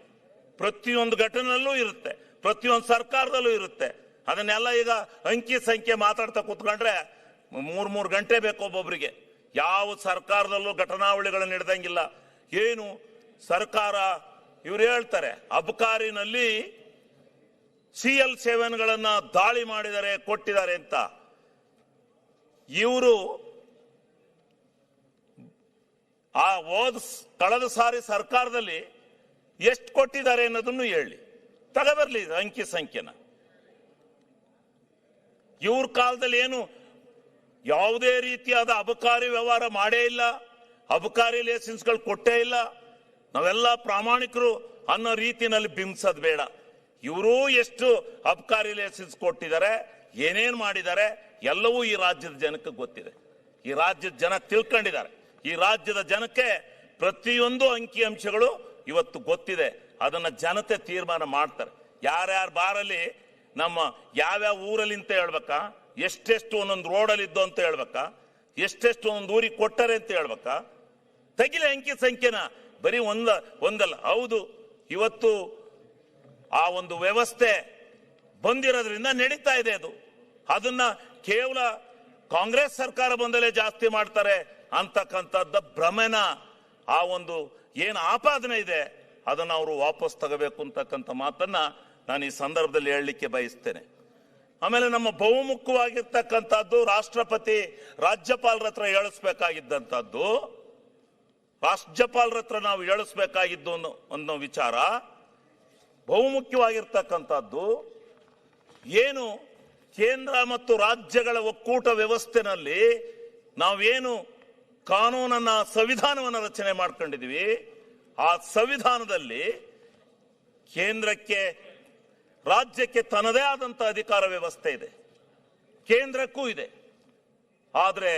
ಪ್ರತಿಯೊಂದು ಘಟನೆಯಲ್ಲೂ ಇರುತ್ತೆ, ಪ್ರತಿಯೊಂದು ಸರ್ಕಾರದಲ್ಲೂ ಇರುತ್ತೆ. ಅದನ್ನೆಲ್ಲ ಈಗ ಅಂಕಿ ಸಂಖ್ಯೆ ಮಾತಾಡ್ತಾ ಕೂತ್ಕೊಂಡ್ರೆ 3 ಗಂಟೆ ಬೇಕು ಒಬ್ಬೊಬ್ರಿಗೆ. ಯಾವ ಸರ್ಕಾರದಲ್ಲೂ ಘಟನಾವಳಿಗಳು ನಡೆದಂಗಿಲ್ಲ. ಏನು ಸರ್ಕಾರ ಇವ್ರು ಹೇಳ್ತಾರೆ ಅಬಕಾರಿನಲ್ಲಿ CL7ಗಳನ್ನ ದಾಳಿ ಮಾಡಿದ್ದಾರೆ, ಕೊಟ್ಟಿದ್ದಾರೆ ಅಂತ. ಇವರು ಆ ಕಳೆದ ಸಾರಿ ಸರ್ಕಾರದಲ್ಲಿ ಎಷ್ಟು ಕೊಟ್ಟಿದ್ದಾರೆ ಅನ್ನೋದನ್ನು ಹೇಳಿ, ತಗೋಬರ್ಲಿ ಅಂಕಿ ಸಂಖ್ಯೆನ. ಇವ್ರ ಕಾಲದಲ್ಲಿ ಏನು ಯಾವುದೇ ರೀತಿಯಾದ ಅಬಕಾರಿ ವ್ಯವಹಾರ ಮಾಡೇ ಇಲ್ಲ, ಅಬಕಾರಿ ಲೈಸೆನ್ಸ್ಗಳು ಕೊಟ್ಟೇ ಇಲ್ಲ. ನಾವೆಲ್ಲ ಪ್ರಾಮಾಣಿಕರು ಅನ್ನೋ ರೀತಿಯಲ್ಲಿ ಬಿಂಬಿಸೋದು ಬೇಡ. ಇವರು ಎಷ್ಟು ಅಬಕಾರಿ ಲೈಸೆನ್ಸ್ ಕೊಟ್ಟಿದ್ದಾರೆ, ಏನೇನ್ ಮಾಡಿದ್ದಾರೆ ಎಲ್ಲವೂ ಈ ರಾಜ್ಯದ ಜನಕ್ಕೆ ಗೊತ್ತಿದೆ. ಈ ರಾಜ್ಯದ ಜನ ತಿಳ್ಕೊಂಡಿದ್ದಾರೆ. ಈ ರಾಜ್ಯದ ಜನಕ್ಕೆ ಪ್ರತಿಯೊಂದು ಅಂಕಿ ಅಂಶಗಳು ಇವತ್ತು ಗೊತ್ತಿದೆ. ಅದನ್ನ ಜನತೆ ತೀರ್ಮಾನ ಮಾಡ್ತಾರೆ. ಯಾರ್ಯಾರ ಬಾರಲ್ಲಿ ನಮ್ಮ ಯಾವ್ಯಾವ ಊರಲ್ಲಿ ಅಂತ ಹೇಳ್ಬೇಕಾ, ಎಷ್ಟೆಷ್ಟು ಒಂದೊಂದು ರೋಡಲ್ಲಿ ಇದ್ದು ಅಂತ ಹೇಳ್ಬೇಕಾ, ಎಷ್ಟೆಷ್ಟು ಒಂದೊಂದು ಊರಿಗೆ ಕೊಟ್ಟರೆ ಅಂತ ಹೇಳ್ಬೇಕಾ. ತೆಗಿಲೆ ಅಂಕಿ ಸಂಖ್ಯೆನ, ಬರೀ ಒಂದಲ್ಲ. ಹೌದು, ಇವತ್ತು ಆ ಒಂದು ವ್ಯವಸ್ಥೆ ಬಂದಿರೋದ್ರಿಂದ ನಡೀತಾ ಇದೆ. ಅದನ್ನ ಕೇವಲ ಕಾಂಗ್ರೆಸ್ ಸರ್ಕಾರ ಬಂದಲೇ ಜಾಸ್ತಿ ಮಾಡ್ತಾರೆ ಅಂತಕ್ಕಂಥದ್ದ ಭ್ರಮೆನ, ಆ ಒಂದು ಏನು ಆಪಾದನೆ ಇದೆ ಅದನ್ನ ಅವರು ವಾಪಸ್ ತಗೋಬೇಕು ಅಂತಕ್ಕಂಥ ಮಾತನ್ನ ನಾನು ಈ ಸಂದರ್ಭದಲ್ಲಿ ಹೇಳಲಿಕ್ಕೆ ಬಯಸ್ತೇನೆ. ಆಮೇಲೆ ನಮ್ಮ ಬಹುಮುಖ್ಯವಾಗಿರ್ತಕ್ಕಂಥದ್ದು ರಾಷ್ಟ್ರಪತಿ ರಾಜ್ಯಪಾಲರ ಹತ್ರ ಹೇಳಿಸ್ಬೇಕಾಗಿದ್ದಂಥದ್ದು, ರಾಜ್ಯಪಾಲರ ಹತ್ರ ನಾವು ಹೇಳಿಸ್ಬೇಕಾಗಿದ್ದು ಅನ್ನೋ ವಿಚಾರ ಬಹುಮುಖ್ಯವಾಗಿರ್ತಕ್ಕಂಥದ್ದು. ಏನು ಕೇಂದ್ರ ಮತ್ತು ರಾಜ್ಯಗಳ ಒಕ್ಕೂಟ ವ್ಯವಸ್ಥೆನಲ್ಲಿ ನಾವೇನು ಕಾನೂನನ್ನ, ಸಂವಿಧಾನವನ್ನು ರಚನೆ ಮಾಡ್ಕೊಂಡಿದೀವಿ, ಆ ಸಂವಿಧಾನದಲ್ಲಿ ಕೇಂದ್ರಕ್ಕೆ, ರಾಜ್ಯಕ್ಕೆ ತನ್ನದೇ ಆದಂತ ಅಧಿಕಾರ ವ್ಯವಸ್ಥೆ ಇದೆ, ಕೇಂದ್ರಕ್ಕೂ ಇದೆ. ಆದರೆ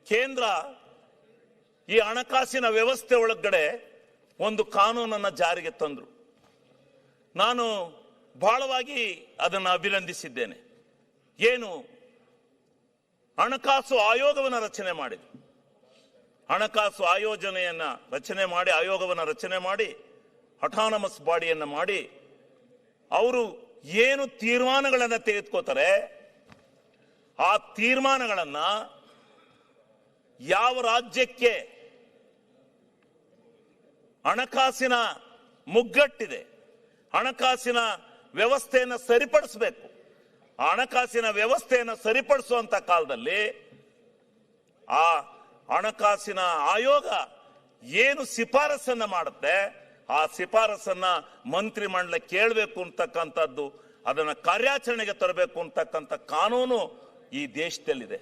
ಕೇಂದ್ರ ಈ ಹಣಕಾಸಿನ ವ್ಯವಸ್ಥೆ ಒಳಗಡೆ ಒಂದು ಕಾನೂನನ್ನ ಜಾರಿಗೆ ತಂದ್ರು. ನಾನು ಬಹಳವಾಗಿ ಅದನ್ನು ಅಭಿನಂದಿಸಿದ್ದೇನೆ. ಏನು ಹಣಕಾಸು ಆಯೋಗವನ್ನು ರಚನೆ ಮಾಡಿದ್ರು. ಹಣಕಾಸು ಆಯೋಜನೆಯನ್ನ ರಚನೆ ಮಾಡಿ, ಆಯೋಗವನ್ನು ರಚನೆ ಮಾಡಿ, ಅಟಾನಮಸ್ ಬಾಡಿಯನ್ನ ಮಾಡಿ, ಅವರು ಏನು ತೀರ್ಮಾನಗಳನ್ನ ತೆಗೆದುಕೋತಾರೆ, ಆ ತೀರ್ಮಾನಗಳನ್ನ ಯಾವ ರಾಜ್ಯಕ್ಕೆ ಹಣಕಾಸಿನ ಮುಗ್ಗಟ್ಟಿದೆ, ಹಣಕಾಸಿನ ವ್ಯವಸ್ಥೆಯನ್ನು ಸರಿಪಡಿಸಬೇಕು. ಆ ಹಣಕಾಸಿನ ವ್ಯವಸ್ಥೆಯನ್ನು ಸರಿಪಡಿಸುವಂತ ಕಾಲದಲ್ಲಿ ಆ ಹಣಕಾಸಿನ ಆಯೋಗ ಏನು ಶಿಫಾರಸನ್ನ ಮಾಡುತ್ತೆ, ಆ ಶಿಫಾರಸನ್ನ ಮಂತ್ರಿ ಮಂಡಲ ಕೇಳಬೇಕು ಅಂತಕ್ಕಂಥದ್ದು, ಅದನ್ನ ಕಾರ್ಯಾಚರಣೆಗೆ ತರಬೇಕು ಅಂತಕ್ಕಂಥ ಕಾನೂನು ಈ ದೇಶದಲ್ಲಿದೆ.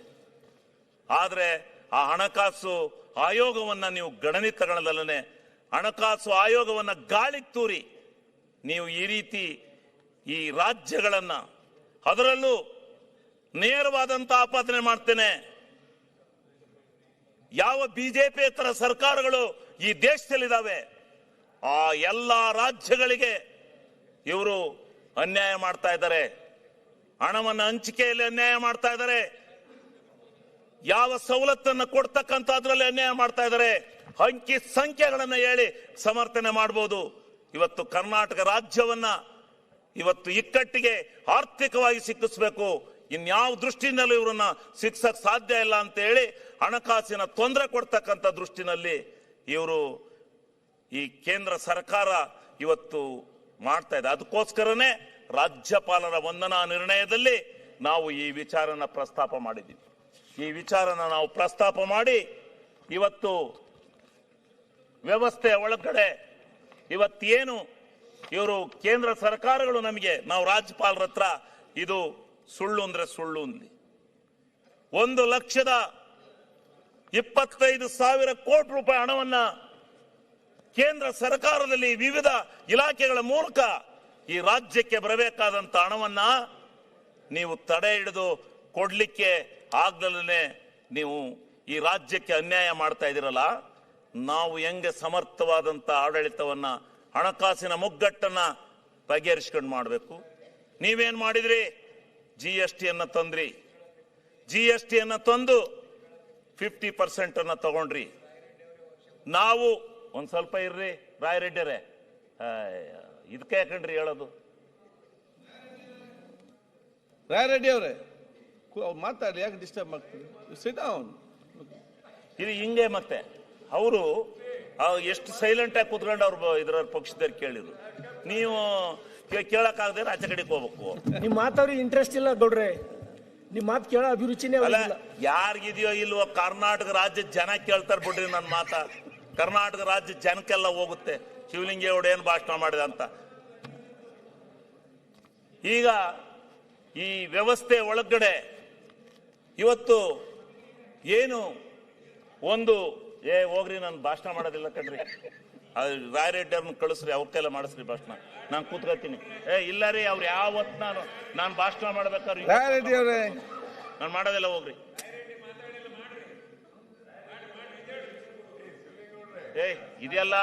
ಆದ್ರೆ ಆ ಹಣಕಾಸು ಆಯೋಗವನ್ನ ನೀವು ಗಣನೆ ತಗೊಳ್ಳದಲ್ಲೇ ಹಣಕಾಸು ಆಯೋಗವನ್ನ ಗಾಳಿಗೆ ತೂರಿ ನೀವು ಈ ರೀತಿ ಈ ರಾಜ್ಯಗಳನ್ನ, ಅದರಲ್ಲೂ ನೇರವಾದಂತ ಆಪಾದನೆ ಮಾಡ್ತೇನೆ, ಯಾವ ಬಿಜೆಪಿಯೇತರ ಸರ್ಕಾರಗಳು ಈ ದೇಶದಲ್ಲಿದ್ದಾವೆ ಆ ಎಲ್ಲ ರಾಜ್ಯಗಳಿಗೆ ಇವರು ಅನ್ಯಾಯ ಮಾಡ್ತಾ ಇದ್ದಾರೆ, ಹಣವನ್ನು ಹಂಚಿಕೆಯಲ್ಲಿ ಅನ್ಯಾಯ ಮಾಡ್ತಾ ಇದ್ದಾರೆ, ಯಾವ ಸವಲತ್ತನ್ನು ಕೊಡ್ತಕ್ಕಂಥದ್ರಲ್ಲಿ ಅನ್ಯಾಯ ಮಾಡ್ತಾ ಇದ್ದಾರೆ. ಅಂಕಿ ಸಂಖ್ಯೆಗಳನ್ನ ಹೇಳಿ ಸಮರ್ಥನೆ ಮಾಡಬಹುದು. ಇವತ್ತು ಕರ್ನಾಟಕ ರಾಜ್ಯವನ್ನ ಇವತ್ತು ಇಕ್ಕಟ್ಟಿಗೆ ಆರ್ಥಿಕವಾಗಿ ಸಿಕ್ಕಿಸಬೇಕು, ಇನ್ಯಾವ ದೃಷ್ಟಿನಲ್ಲಿ ಇವರನ್ನ ಸಿಕ್ಸಕ್ ಸಾಧ್ಯ ಇಲ್ಲ ಅಂತ ಹೇಳಿ ಹಣಕಾಸಿನ ತೊಂದರೆ ಕೊಡ್ತಕ್ಕಂಥ ದೃಷ್ಟಿನಲ್ಲಿ ಇವರು ಈ ಕೇಂದ್ರ ಸರ್ಕಾರ ಇವತ್ತು ಮಾಡ್ತಾ ಇದೆ. ಅದಕ್ಕೋಸ್ಕರನೇ ರಾಜ್ಯಪಾಲರ ವಂದನಾ ನಿರ್ಣಯದಲ್ಲಿ ನಾವು ಈ ವಿಚಾರನ ಪ್ರಸ್ತಾಪ ಮಾಡಿದ್ದೀವಿ. ಈ ವಿಚಾರನ ನಾವು ಪ್ರಸ್ತಾಪ ಮಾಡಿ ಇವತ್ತು ವ್ಯವಸ್ಥೆಯ ಒಳಗಡೆ ಇವತ್ತೇನು ಇವರು ಕೇಂದ್ರ ಸರ್ಕಾರಗಳು ನಮಗೆ, ನಾವು ರಾಜ್ಯಪಾಲರ ಹತ್ರ ಇದು ಸುಳ್ಳು ಅಂದ್ರೆ ಸುಳ್ಳು ಅಂದ್ಲಿ, 1,25,000 ಕೋಟಿ ರೂಪಾಯಿ ಹಣವನ್ನ ಕೇಂದ್ರ ಸರ್ಕಾರದಲ್ಲಿ ವಿವಿಧ ಇಲಾಖೆಗಳ ಮೂಲಕ ಈ ರಾಜ್ಯಕ್ಕೆ ಬರಬೇಕಾದಂತ ಹಣವನ್ನ ನೀವು ತಡೆ ಹಿಡಿದು ಕೊಡ್ಲಿಕ್ಕೆ ಆಗ್ದಲೇ ನೀವು ಈ ರಾಜ್ಯಕ್ಕೆ ಅನ್ಯಾಯ ಮಾಡ್ತಾ ಇದ್ದೀರಲ್ಲ, ನಾವು ಹೆಂಗೆ ಸಮರ್ಥವಾದಂತ ಆಡಳಿತವನ್ನ, ಹಣಕಾಸಿನ ಮುಗ್ಗಟ್ಟನ್ನ ಬಗೆಹರಿಸ್ಕೊಂಡು ಮಾಡಬೇಕು. ನೀವೇನ್ ಮಾಡಿದ್ರಿ? GST ತಂದ್ರಿ. GST ತಂದು 50% ಅನ್ನ ತಗೊಂಡ್ರಿ. ನಾವು ಒಂದ್ ಸ್ವಲ್ಪ ಇರ್ರಿ ರಾಯರೆಡ್ಡಿಯರೇ, ಇದಕ್ಕೆ ಯಾಕಂಡ್ರಿ ಹೇಳೋದು? ರಾಯರೆಡ್ಡಿ ಅವರೇ ಮಾತಾಡಿ, ಯಾಕೆ ಡಿಸ್ಟರ್ಬ್ ಮಾಡ್ತೀರಿ? Sit down. ಇದು ಹಿಂಗೆ ಮತ್ತೆ ಅವರು ಎಷ್ಟು ಸೈಲೆಂಟ್ ಆಗಿ ಕೂತ್ಕೊಂಡು ಅವ್ರು ಇದ್ರ ಪಕ್ಷದವ್ರು ಕೇಳಿದ್ರು. ನೀವು ಕೇಳಕ್ಕಾಗದೆ ಆಚೆ ಕಡೆಗೆ ಹೋಗ್ಬೇಕು. ನಿಮ್ ಮಾತಾಡ್ರಿ ಇಂಟ್ರೆಸ್ಟ್ ಇಲ್ಲ ಗೌಡ್ರೆ, ನಿಮ್ ಮಾತು ಕೇಳೋ ಅಭಿರುಚಿನೇ ಅಲ್ಲ, ಇಲ್ಲ. ಯಾರಿಗಿದೆಯೋ ಇಲ್ವೋ ಕರ್ನಾಟಕ ರಾಜ್ಯದ ಜನ ಕೇಳ್ತಾರ ಬಿಡ್ರಿ ನನ್ನ ಮಾತ. ಕರ್ನಾಟಕ ರಾಜ್ಯದ ಜನಕ್ಕೆಲ್ಲ ಹೋಗುತ್ತೆ ಶಿವಲಿಂಗೇಗೌಡ ಏನ್ ಭಾಷಣ ಮಾಡಿದ ಅಂತ. ಈಗ ಈ ವ್ಯವಸ್ಥೆ ಒಳಗಡೆ ಇವತ್ತು ಏನು ಒಂದು ಹೋಗ್ರಿ, ನಾನು ಭಾಷಣ ಮಾಡೋದಿಲ್ಲ ಕಣ್ರಿ, ರಾಯರೆಡ್ಡಿ ಅವ್ರನ್ನ ಕಳಿಸ್ರಿ, ಅವ್ರಿಗೆಲ್ಲ ಮಾಡಿಸ್ರಿ ಭಾಷಣ, ನಾನು ಕೂತ್ಕೊಳ್ತೀನಿ. ಇಲ್ಲ ರೀ, ಅವ್ರು ಯಾವತ್ ನಾನು ಭಾಷಣ ಮಾಡ್ಬೇಕಾದ್ರೆ ರಾಯರೆಡ್ಡಿ ಅವರೇ ನಾನು ಮಾಡೋದಿಲ್ಲ, ಹೋಗ್ರಿ. ಇದೆಲ್ಲ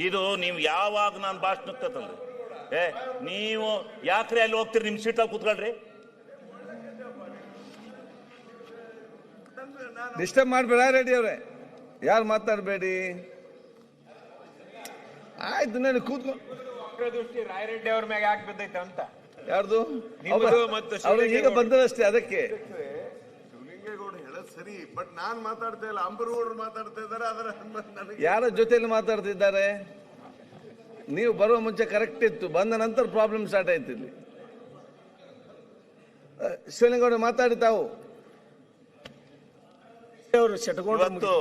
ಇದು ನೀವು ಯಾವಾಗ ನಾನು ಭಾಷಣಕ್ಕತ್ತಲ್ರಿ, ನೀವು ಯಾಕ್ರಿ ಅಲ್ಲಿ ಹೋಗ್ತೀರಿ? ನಿಮ್ ಸೀಟಲ್ಲಿ ಕೂತ್ಕೊಳ್ರಿ. ಡಿಸ್ಟರ್ಬ್ ಮಾಡ್ಬೇಡ ರಾಯರೆಡ್ಡಿ ಅವರೇ, ಯಾರು ಮಾತಾಡಬೇಡಿ. ಆಯ್ತು, ನಾನು ಕೂತ್ಕೊ. ದೃಷ್ಟಿ ರಾಯರೆಡ್ಡಿ ಅವ್ರ ಮ್ಯಾಗ ಯಾಕೆ ಬಿದ್ದೈತೆ ಅಂತ ಯಾರ್ದು? ಅವ್ರು ಈಗ ಬಂದದಷ್ಟೇ, ಅದಕ್ಕೆ. ಶಿವಲಿಂಗೇಗೌಡ ಹೇಳೋದು ಸರಿ, ಬಟ್ ನಾನ್ ಮಾತಾಡ್ತಾ ಇಲ್ಲ, ಅಂಬರಗೌಡರು ಮಾತಾಡ್ತಾ ಇದ್ದಾರೆ. ಅದರ ಯಾರ ಜೊತೆಯಲ್ಲಿ ಮಾತಾಡ್ತಿದ್ದಾರೆ? ನೀವು ಬರುವ ಮುಂಚೆ ಕರೆಕ್ಟ್ ಇತ್ತು, ಬಂದ ನಂತರ ಪ್ರಾಬ್ಲಮ್ ಸ್ಟಾರ್ಟ್ ಆಯ್ತು ಇಲ್ಲಿ. ಶಿವಲಿಂಗೇಗೌಡ ಮಾತಾಡಿ ತಾವು. ಅವರು ಇವತ್ತು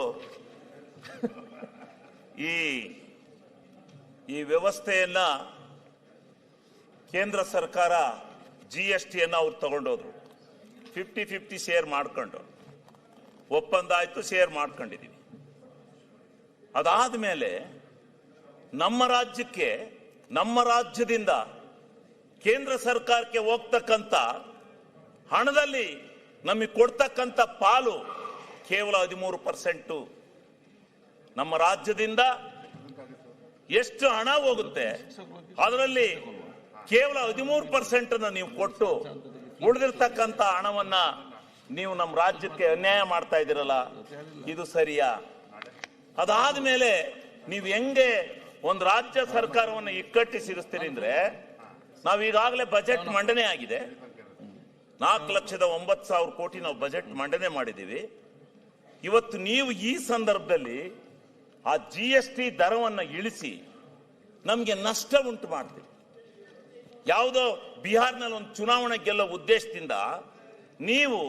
ಈ ವ್ಯವಸ್ಥೆಯನ್ನ ಕೇಂದ್ರ ಸರ್ಕಾರ GST ಅವ್ರು ತಗೊಂಡೋದ್ರು. 50-50 ಶೇರ್ ಮಾಡ್ಕೊಂಡು ಒಪ್ಪಂದ ಆಯ್ತು, ಶೇರ್ ಮಾಡ್ಕೊಂಡಿದೀವಿ. ಅದಾದ್ಮೇಲೆ ನಮ್ಮ ರಾಜ್ಯಕ್ಕೆ, ನಮ್ಮ ರಾಜ್ಯದಿಂದ ಕೇಂದ್ರ ಸರ್ಕಾರಕ್ಕೆ ಹೋಗ್ತಕ್ಕಂಥ ಹಣದಲ್ಲಿ ನಮಗೆ ಕೊಡ್ತಕ್ಕಂಥ ಪಾಲು ಕೇವಲ 13%. ನಮ್ಮ ರಾಜ್ಯದಿಂದ ಎಷ್ಟು ಹಣ ಹೋಗುತ್ತೆ ಅದರಲ್ಲಿ ಕೇವಲ 13% ನೀವು ಕೊಟ್ಟು ಉಳಿದಿರ್ತಕ್ಕಂಥ ಹಣವನ್ನ ನೀವು ನಮ್ಮ ರಾಜ್ಯಕ್ಕೆ ಅನ್ಯಾಯ ಮಾಡ್ತಾ ಇದ್ದೀರಲ್ಲ, ಇದು ಸರಿಯಾ? ಅದಾದ್ಮೇಲೆ ನೀವು ಹೆಂಗೆ ಒಂದು ರಾಜ್ಯ ಸರ್ಕಾರವನ್ನು ಇಕ್ಕಟ್ಟಿಸಿರಿಸ್ತೀರಿ ಅಂದ್ರೆ, ನಾವು ಈಗಾಗಲೇ ಬಜೆಟ್ ಮಂಡನೆ ಆಗಿದೆ. 4,09,000 ಕೋಟಿ ನಾವು ಬಜೆಟ್ ಮಂಡನೆ ಮಾಡಿದ್ದೀವಿ. ಇವತ್ತು ನೀವು ಈ ಸಂದರ್ಭದಲ್ಲಿ ಆ GST ದರವನ್ನು ಇಳಿಸಿ ನಮಗೆ ನಷ್ಟ ಉಂಟು ಮಾಡ್ತೀವಿ. ಯಾವುದೋ ಬಿಹಾರ್ನಲ್ಲಿ ಒಂದು ಚುನಾವಣೆ ಗೆಲ್ಲೋ ಉದ್ದೇಶದಿಂದ ನೀವು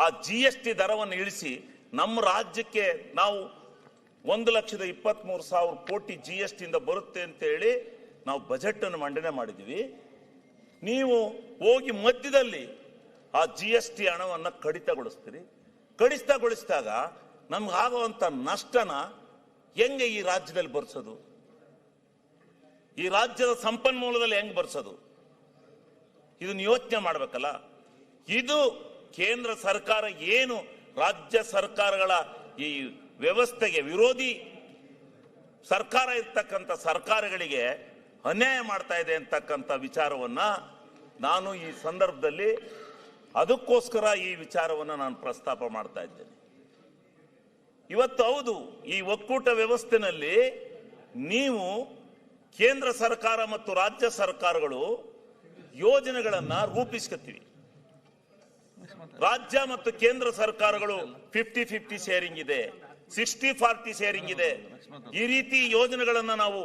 ಆ GST ದರವನ್ನು ಇಳಿಸಿ ನಮ್ಮ ರಾಜ್ಯಕ್ಕೆ ನಾವು 1,23,000 ಕೋಟಿ GST ಇಂದ ಬರುತ್ತೆ ಅಂತ ಹೇಳಿ ನಾವು ಬಜೆಟ್ ಅನ್ನು ಮಂಡನೆ ಮಾಡಿದ್ದೀವಿ. ನೀವು ಹೋಗಿ ಮಧ್ಯದಲ್ಲಿ ಆ GST ಹಣವನ್ನು ಕಡಿತಗೊಳಿಸ್ತೀರಿ. ಕಡಿತಗೊಳಿಸಿದಾಗ ನಮ್ಗಾಗುವಂತ ನಷ್ಟನ ಹೆಂಗೆ ಈ ರಾಜ್ಯದಲ್ಲಿ ಬರ್ಸೋದು? ಈ ರಾಜ್ಯದ ಸಂಪನ್ಮೂಲದಲ್ಲಿ ಹೆಂಗ್ ಬರ್ಸೋದು? ಇದನ್ನ ಯೋಚನೆ ಮಾಡ್ಬೇಕಲ್ಲ. ಇದು ಕೇಂದ್ರ ಸರ್ಕಾರ ಏನು ರಾಜ್ಯ ಸರ್ಕಾರಗಳ ಈ ವ್ಯವಸ್ಥೆಗೆ ವಿರೋಧಿ ಸರ್ಕಾರ ಇರ್ತಕ್ಕಂಥ ಸರ್ಕಾರಗಳಿಗೆ ಅನ್ಯಾಯ ಮಾಡ್ತಾ ಇದೆ ಅಂತಕ್ಕಂಥ ವಿಚಾರವನ್ನ ನಾನು ಈ ಸಂದರ್ಭದಲ್ಲಿ ಅದಕ್ಕೋಸ್ಕರ ಈ ವಿಚಾರವನ್ನ ನಾನು ಪ್ರಸ್ತಾಪ ಮಾಡ್ತಾ ಇದ್ದೇನೆ. ಇವತ್ತು ಹೌದು, ಈ ಒಕ್ಕೂಟ ವ್ಯವಸ್ಥೆನಲ್ಲಿ ನೀವು ಕೇಂದ್ರ ಸರ್ಕಾರ ಮತ್ತು ರಾಜ್ಯ ಸರ್ಕಾರಗಳು ಯೋಜನೆಗಳನ್ನ ರೂಪಿಸ್ಕೊತೀವಿ. ರಾಜ್ಯ ಮತ್ತು ಕೇಂದ್ರ ಸರ್ಕಾರಗಳು 50-50 ಶೇರಿಂಗ್ ಇದೆ, 60-40 ಶೇರಿಂಗ್ ಇದೆ. ಈ ರೀತಿ ಯೋಜನೆಗಳನ್ನ ನಾವು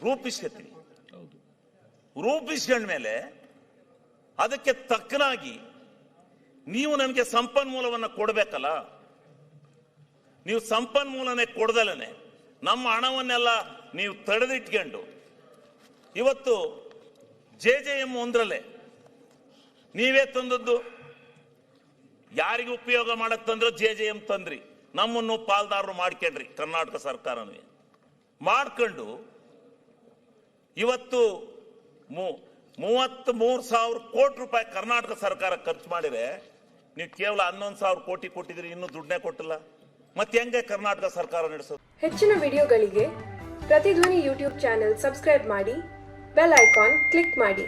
ರೂಪಿಸ್ಕೊತೀವಿ. ರೂಪಿಸ್ಕೊಂಡ್ಮೇಲೆ ಅದಕ್ಕೆ ತಕ್ಕನಾಗಿ ನೀವು ನಮಗೆ ಸಂಪನ್ಮೂಲವನ್ನು ಕೊಡಬೇಕಲ್ಲ. ನೀವು ಸಂಪನ್ಮೂಲನೆ ಕೊಡದಲನೆ ನಮ್ಮ ಹಣವನ್ನೆಲ್ಲ ನೀವು ತಡೆದಿಟ್ಕೊಂಡು ಇವತ್ತು JJM ಒಂದ್ರಲ್ಲೇ ನೀವೇ ತಂದದ್ದು. ಯಾರಿಗೆ ಉಪಯೋಗ ಮಾಡಕ್ ತಂದ್ರು JJM ತಂದ್ರಿ, ನಮ್ಮನ್ನು ಪಾಲ್ದಾರರು ಮಾಡ್ಕೊಂಡ್ರಿ. ಕರ್ನಾಟಕ ಸರ್ಕಾರನೇ ಮಾಡ್ಕೊಂಡು ಇವತ್ತು 33,000 ಕೋಟಿ ರೂಪಾಯಿ ಕರ್ನಾಟಕ ಸರ್ಕಾರ ಖರ್ಚು ಮಾಡಿದ್ರೆ ನೀವು ಕೇವಲ 11,000 ಕೋಟಿ ಕೊಟ್ಟಿದ್ರಿ, ಇನ್ನೂ ದುಡ್ಡನ್ನೇ ಕೊಟ್ಟಿಲ್ಲ. ಮತ್ತೆ ಹೆಂಗೆ ಕರ್ನಾಟಕ ಸರ್ಕಾರ ನಡೆಸೋದು? ಹೆಚ್ಚಿನ ವಿಡಿಯೋಗಳಿಗೆ ಪ್ರತಿಧ್ವನಿ ಯೂಟ್ಯೂಬ್ ಚಾನೆಲ್ ಸಬ್ಸ್ಕ್ರೈಬ್ ಮಾಡಿ, ಬೆಲ್ ಐಕಾನ್ ಕ್ಲಿಕ್ ಮಾಡಿ.